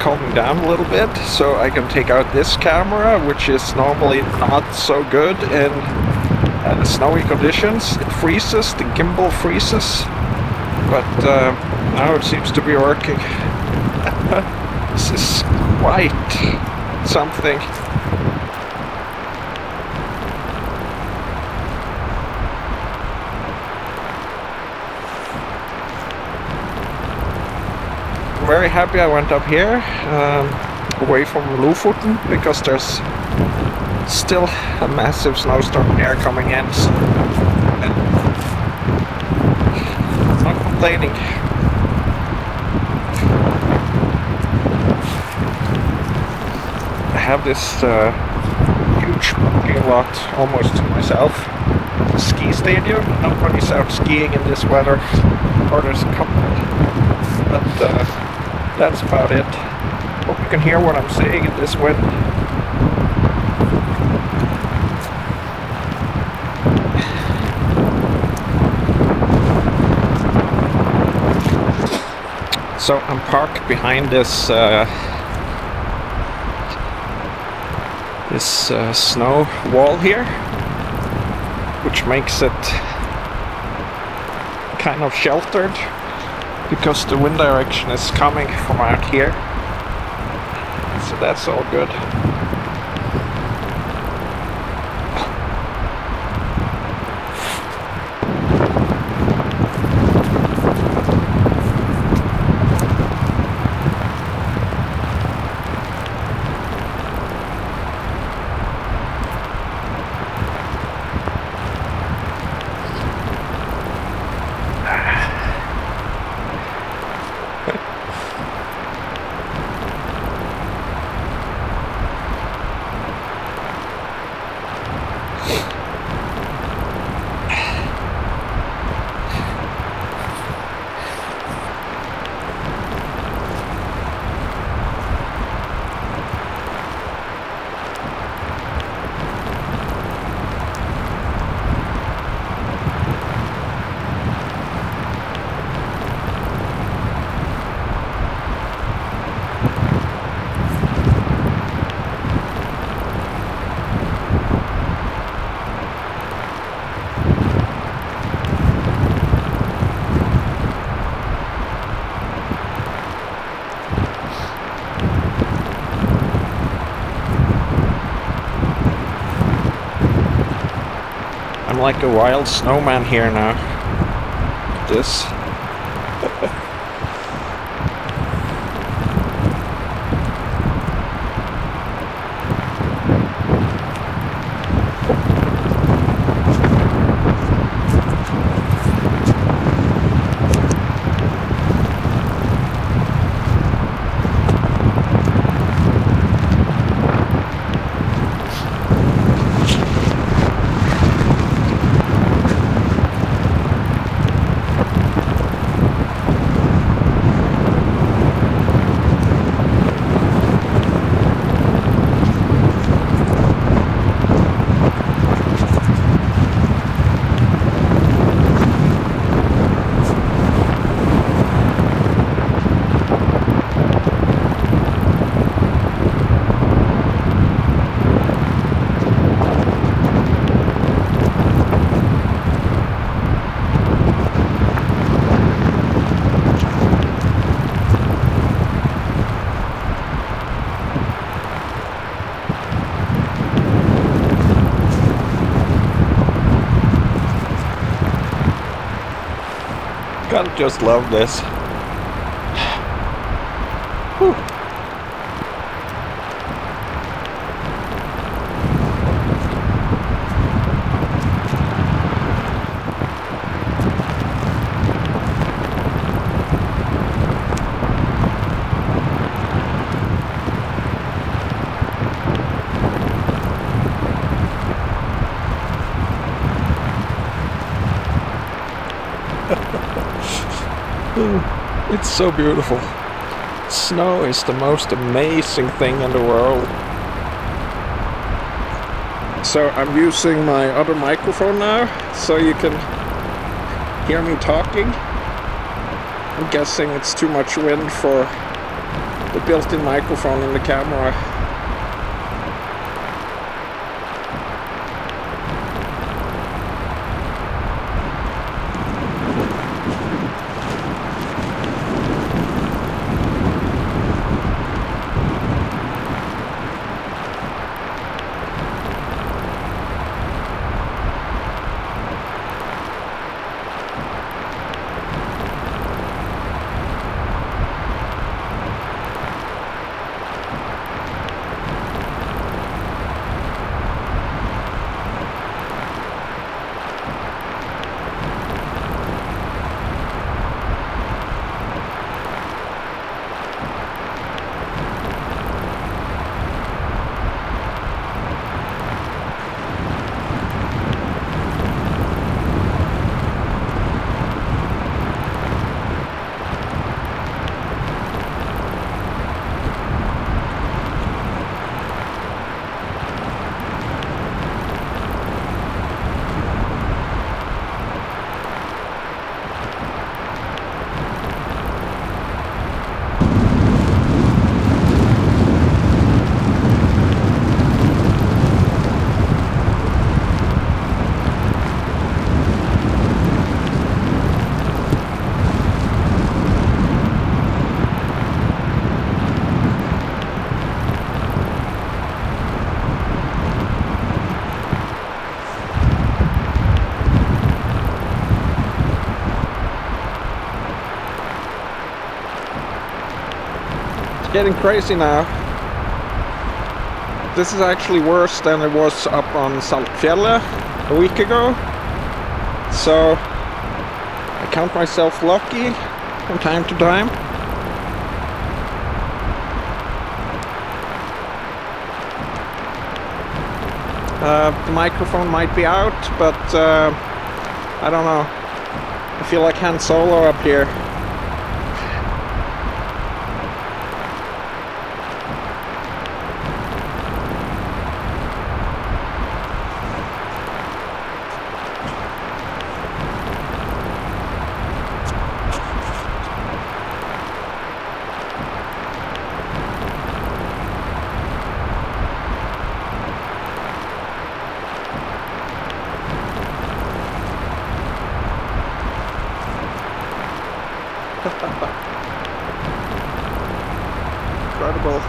calming down a little bit, so I can take out this camera, which is normally not so good in snowy conditions. It freezes, the gimbal freezes, but now it seems to be working. This is quite something. I'm very happy I went up here, away from Lofoten, because there's still a massive snowstorm here coming in, so I'm not complaining. I have this huge parking lot almost to myself. The ski stadium. Nobody's out skiing in this weather, or there's a couple, but that's about it. Hope you can hear what I'm saying in this wind. So I'm parked behind this snow wall here, which makes it kind of sheltered because the wind direction is coming from out here. So that's all good. I'm like a wild snowman here now. This. Gotta just love this. Whew. It's so beautiful. Snow is the most amazing thing in the world. So I'm using my other microphone now, so you can hear me talking. I'm guessing it's too much wind for the built-in microphone in the camera. Getting crazy now. This is actually worse than it was up on Saltfjellet a week ago. So I count myself lucky from time to time. The microphone might be out, but I don't know. I feel like Han Solo up here. Incredible.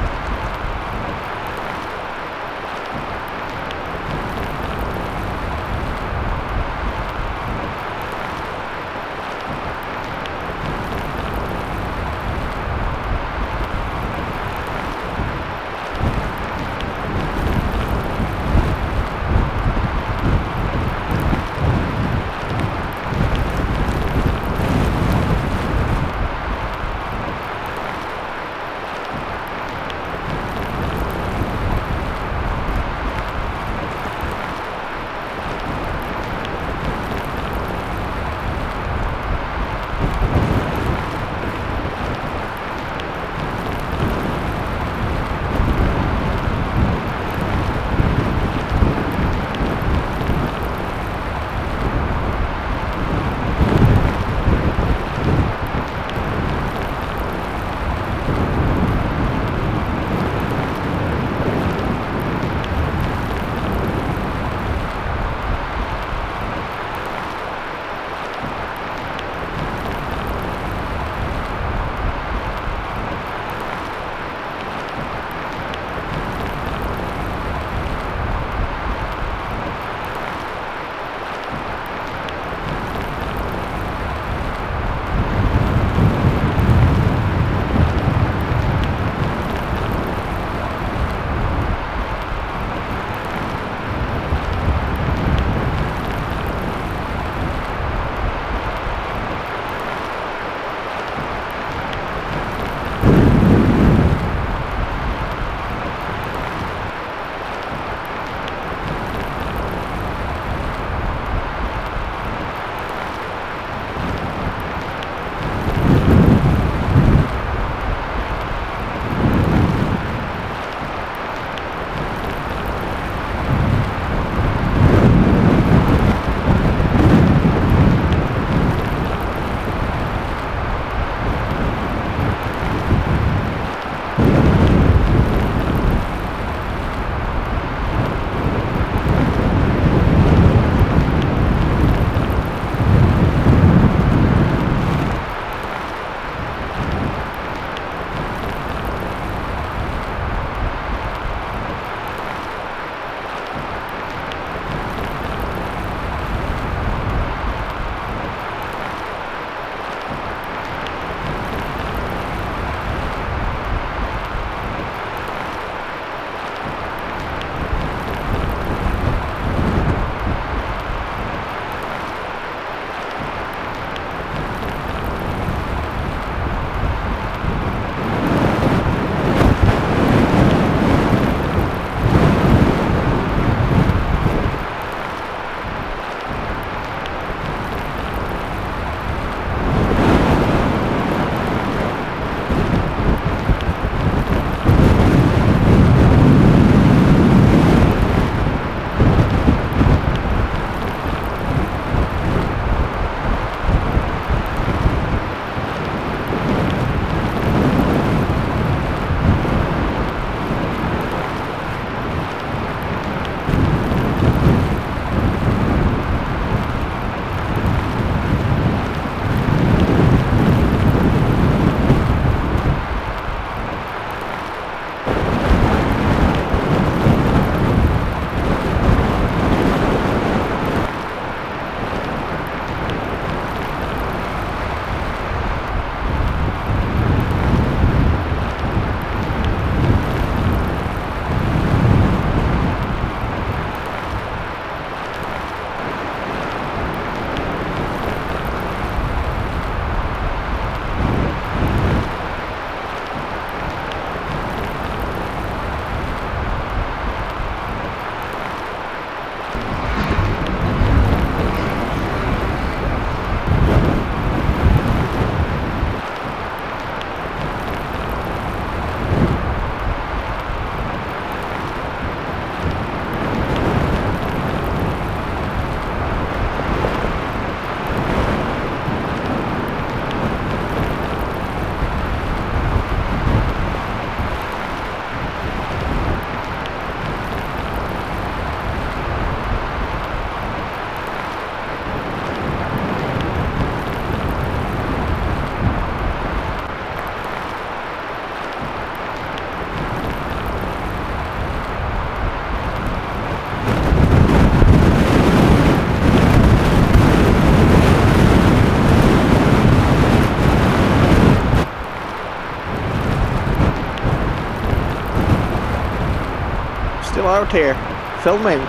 out here filming.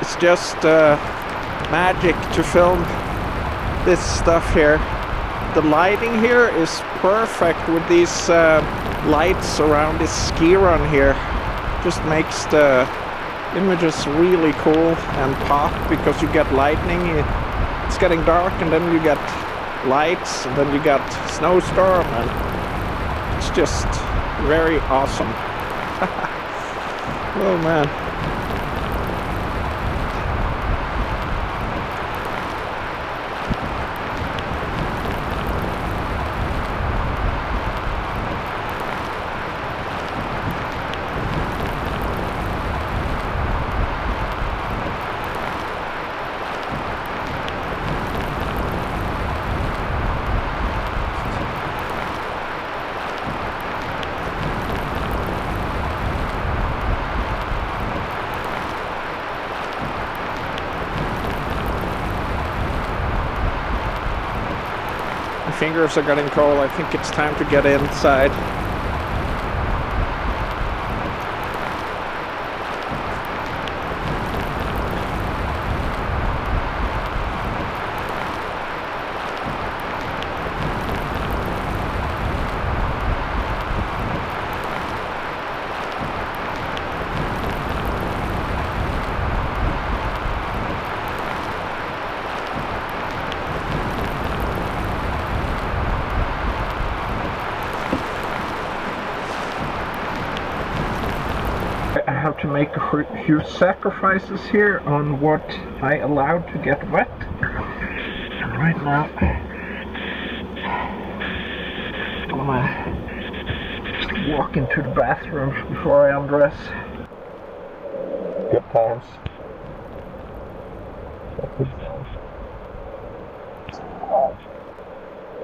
It's just magic to film this stuff here. The lighting here is perfect with these lights around this ski run here. Just makes the images really cool and pop because you get lightning. It's getting dark and then you get lights and then you got snowstorm, and it's just very awesome. Oh man. My fingers are getting cold. I think it's time to get inside. I have to make a few sacrifices here on what I allowed to get wet. And right now, I'm gonna walk into the bathroom before I undress. Good times.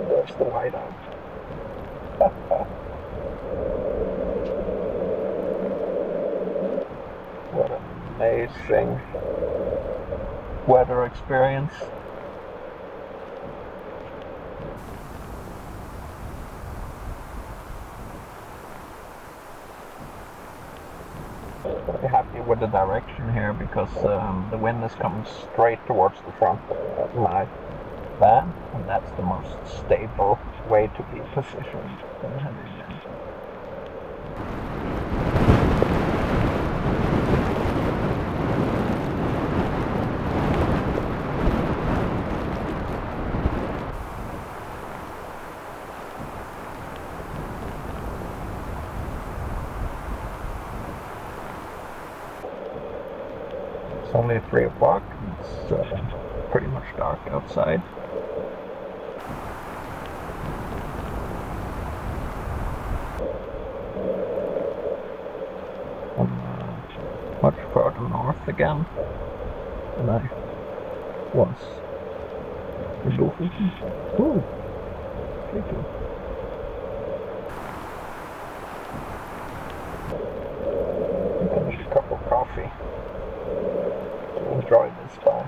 There's the whiteout. What an amazing weather experience. Very happy with the direction here because the wind is coming straight towards the front of my van, and that's the most stable way to be positioned in a heavy wind. It's only 3 o'clock. It's pretty much dark outside. I'm much further north again than I was in Lofoten. Ooh, tricky. Finished a cup of coffee to enjoy this by.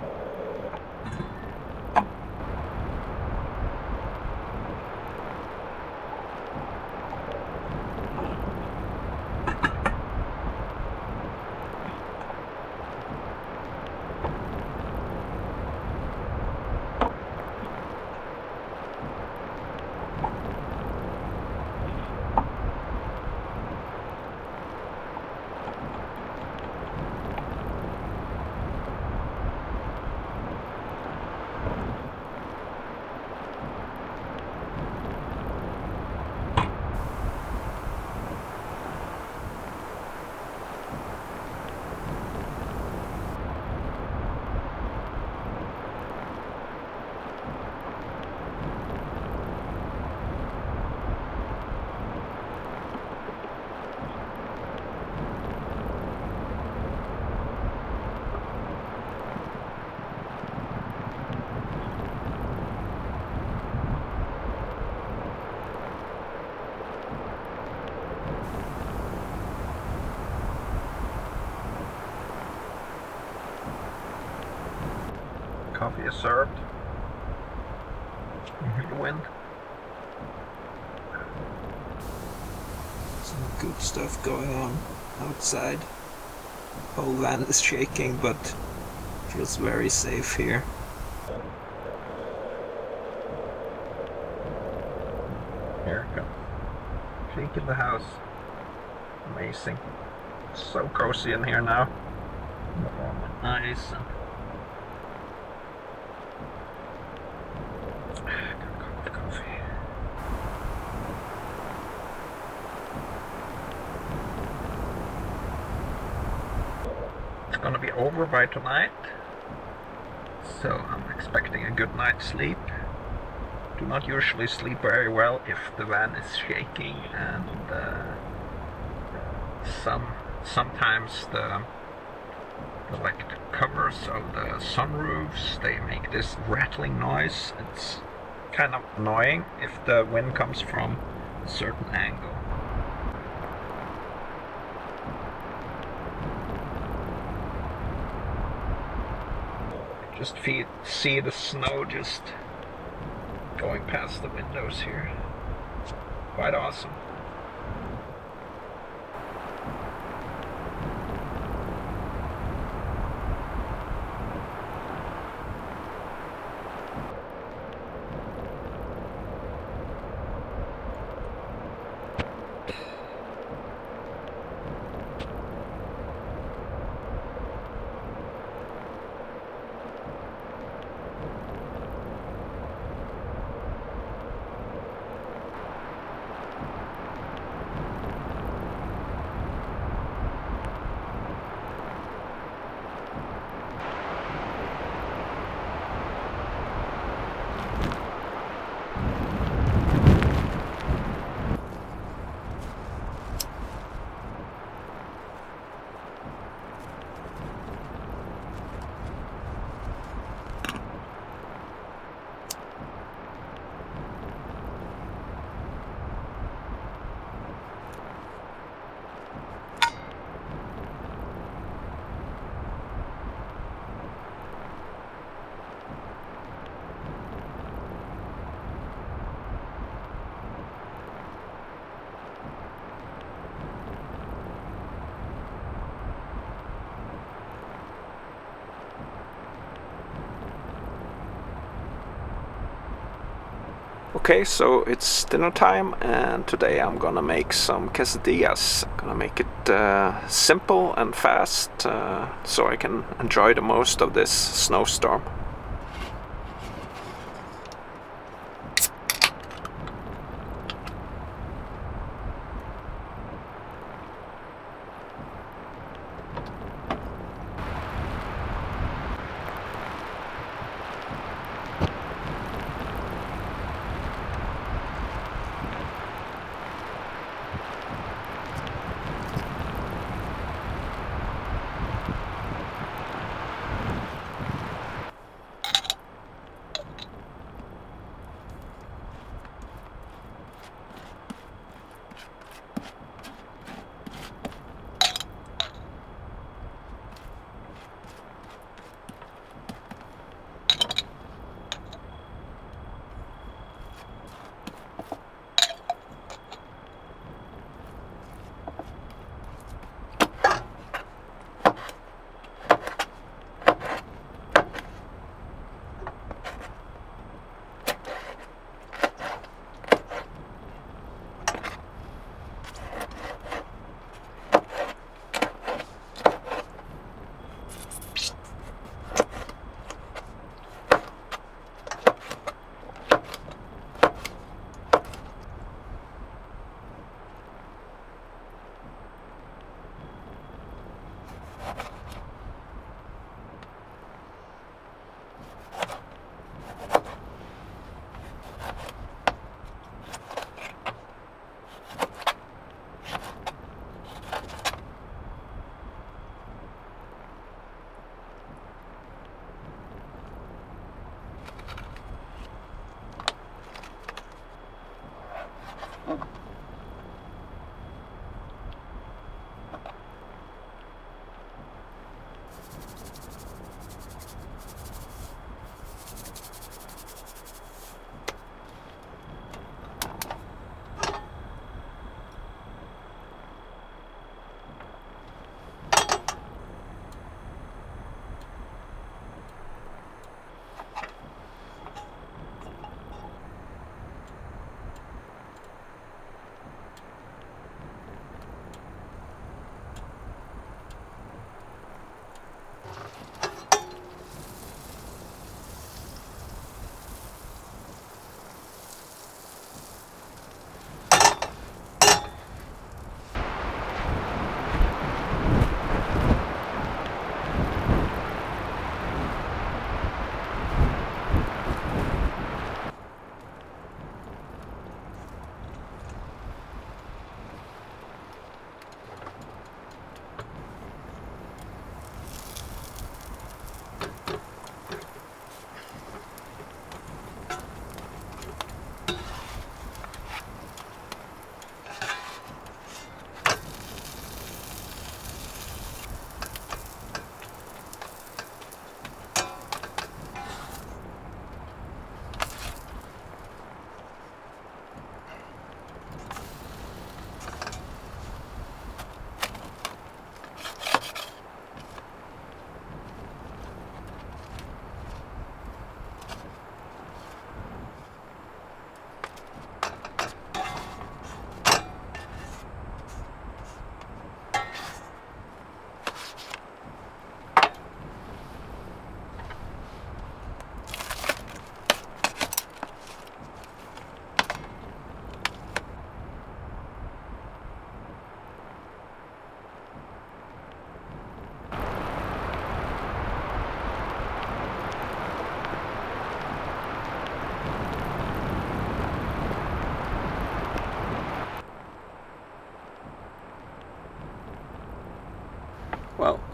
Coffee is served. You hear the wind. Some good stuff going on outside. Whole van is shaking, but feels very safe here. Here it comes. Shake in the house. Amazing. So cozy in here now. Warm and nice. And got a cup of coffee. It's gonna be over by tonight, so I'm expecting a good night's sleep. Do not usually sleep very well if the van is shaking, and sometimes the covers of the sunroofs, they make this rattling noise. It's kind of annoying if the wind comes from a certain angle. Just see the snow just going past the windows here. Quite awesome. Okay, so it's dinner time, and today I'm gonna make some quesadillas. I'm gonna make it simple and fast, so I can enjoy the most of this snowstorm.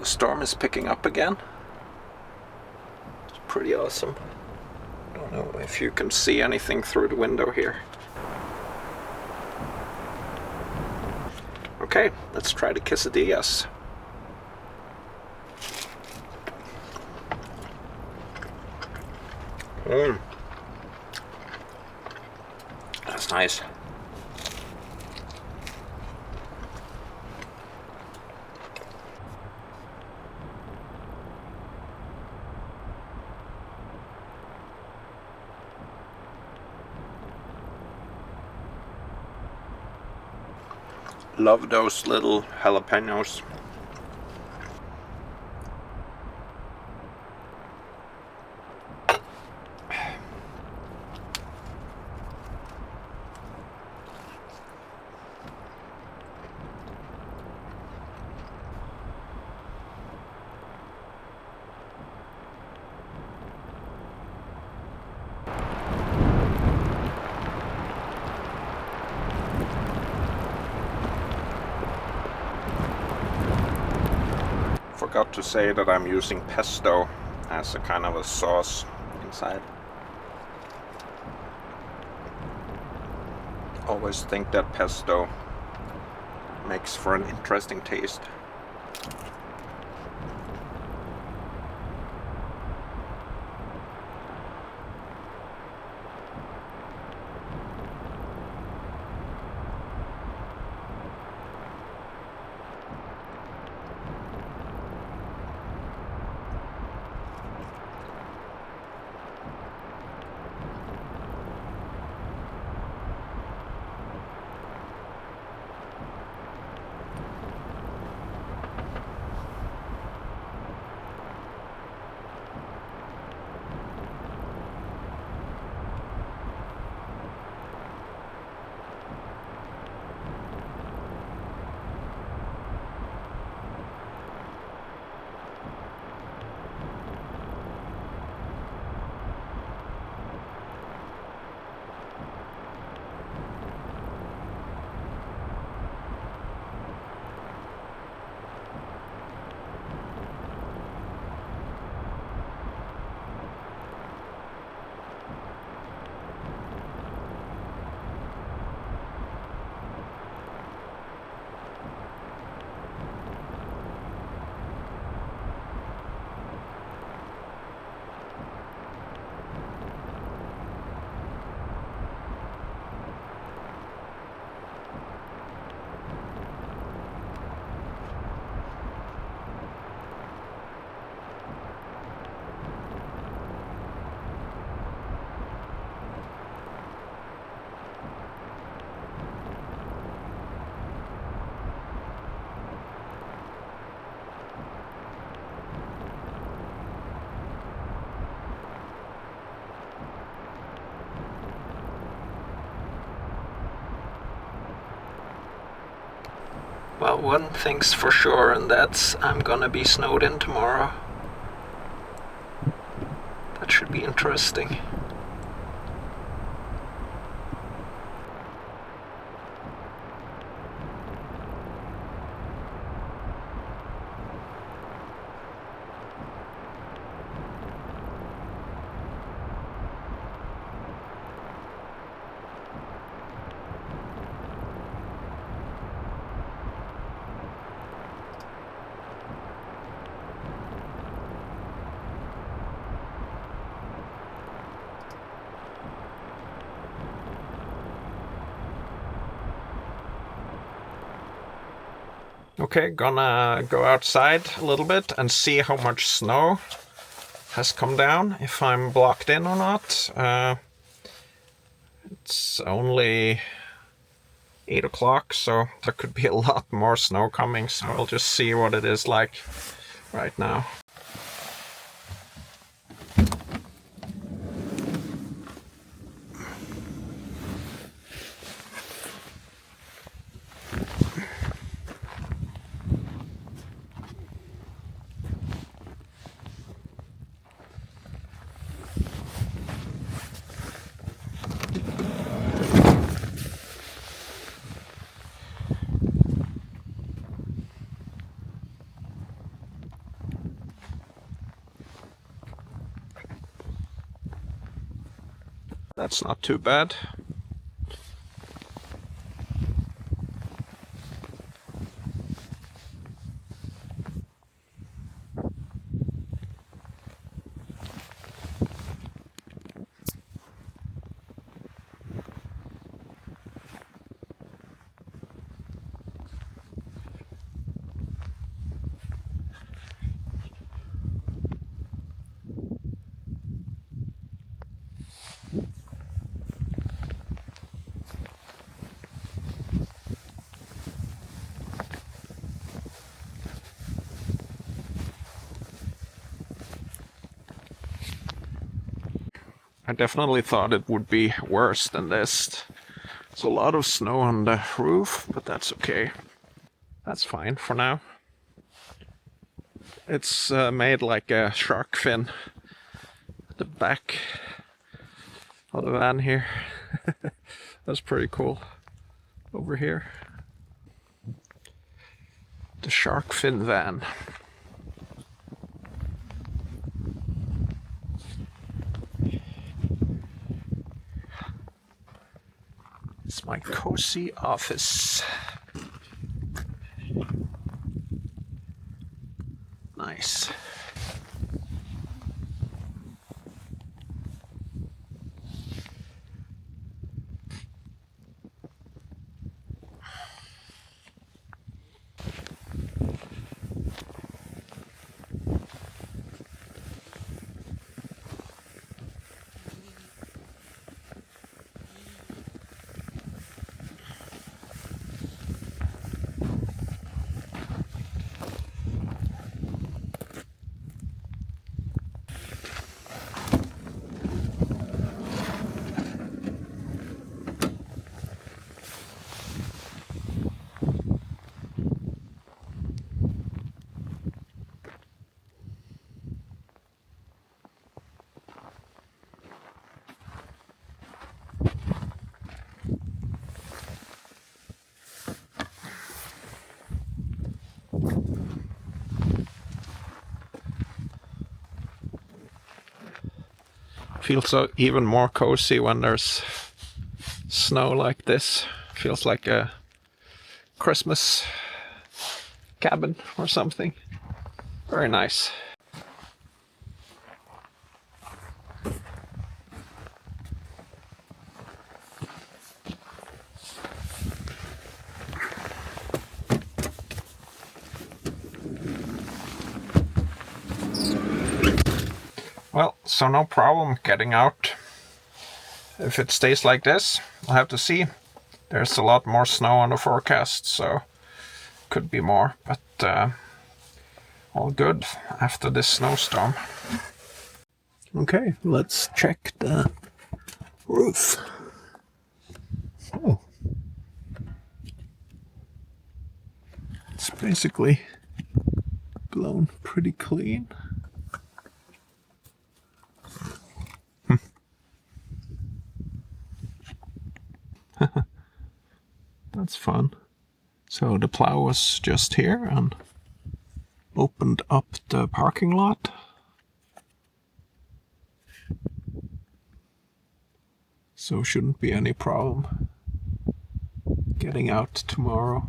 The storm is picking up again. It's pretty awesome. Don't know if you can see anything through the window here. Okay, let's try the quesadillas. That's nice. Love those little jalapenos. Forgot to say that I'm using pesto as a kind of a sauce inside. Always think that pesto makes for an interesting taste. Well, one thing's for sure, and that's I'm gonna be snowed in tomorrow. That should be interesting. Okay, gonna go outside a little bit and see how much snow has come down, if I'm blocked in or not. It's only 8 o'clock, so there could be a lot more snow coming, so I'll just see what it is like right now. That's not too bad. I definitely thought it would be worse than this. There's a lot of snow on the roof, but that's okay. That's fine for now. It's made like a shark fin at the back of the van here. That's pretty cool. Over here. The shark fin van. It's my cozy office. Nice. Feels so even more cozy when there's snow like this. Feels like a Christmas cabin or something. Very nice. Well, so no problem getting out. If it stays like this, I'll have to see. There's a lot more snow on the forecast, so could be more, but all good after this snowstorm. Okay, let's check the roof. Oh. It's basically blown pretty clean. That's fun. So the plow was just here and opened up the parking lot. So shouldn't be any problem getting out tomorrow.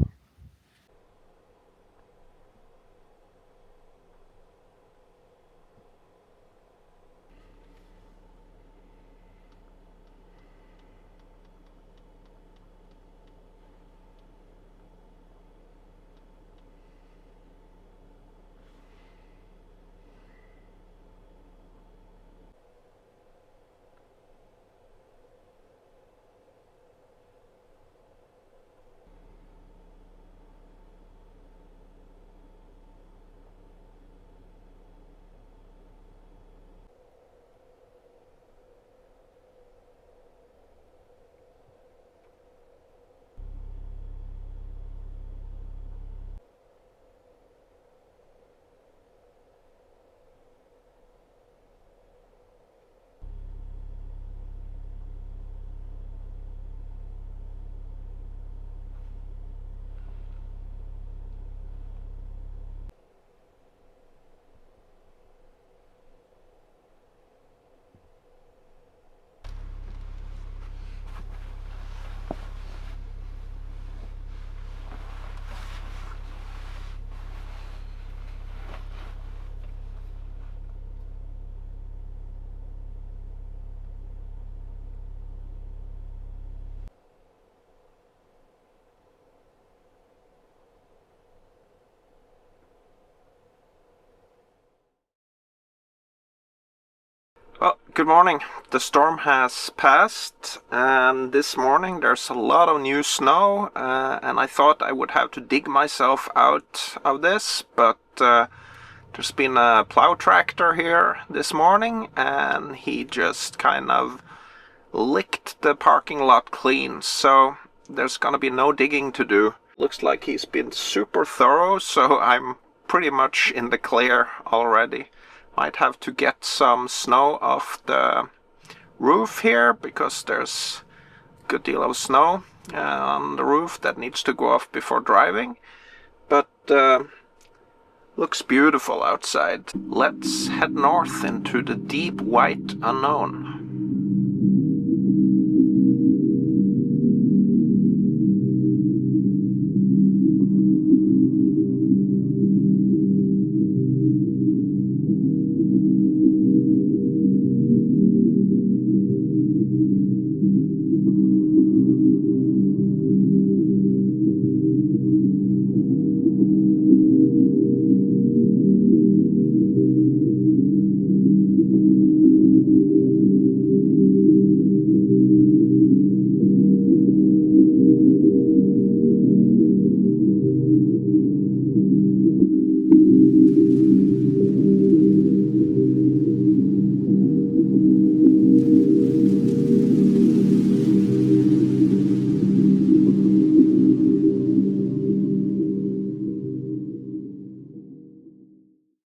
Good morning. The storm has passed, and this morning there's a lot of new snow, and I thought I would have to dig myself out of this, but there's been a plow tractor here this morning, and he just kind of licked the parking lot clean, so there's gonna be no digging to do. Looks like he's been super thorough, so I'm pretty much in the clear already. Might have to get some snow off the roof here because there's a good deal of snow on the roof that needs to go off before driving. But looks beautiful outside. Let's head north into the deep white unknown.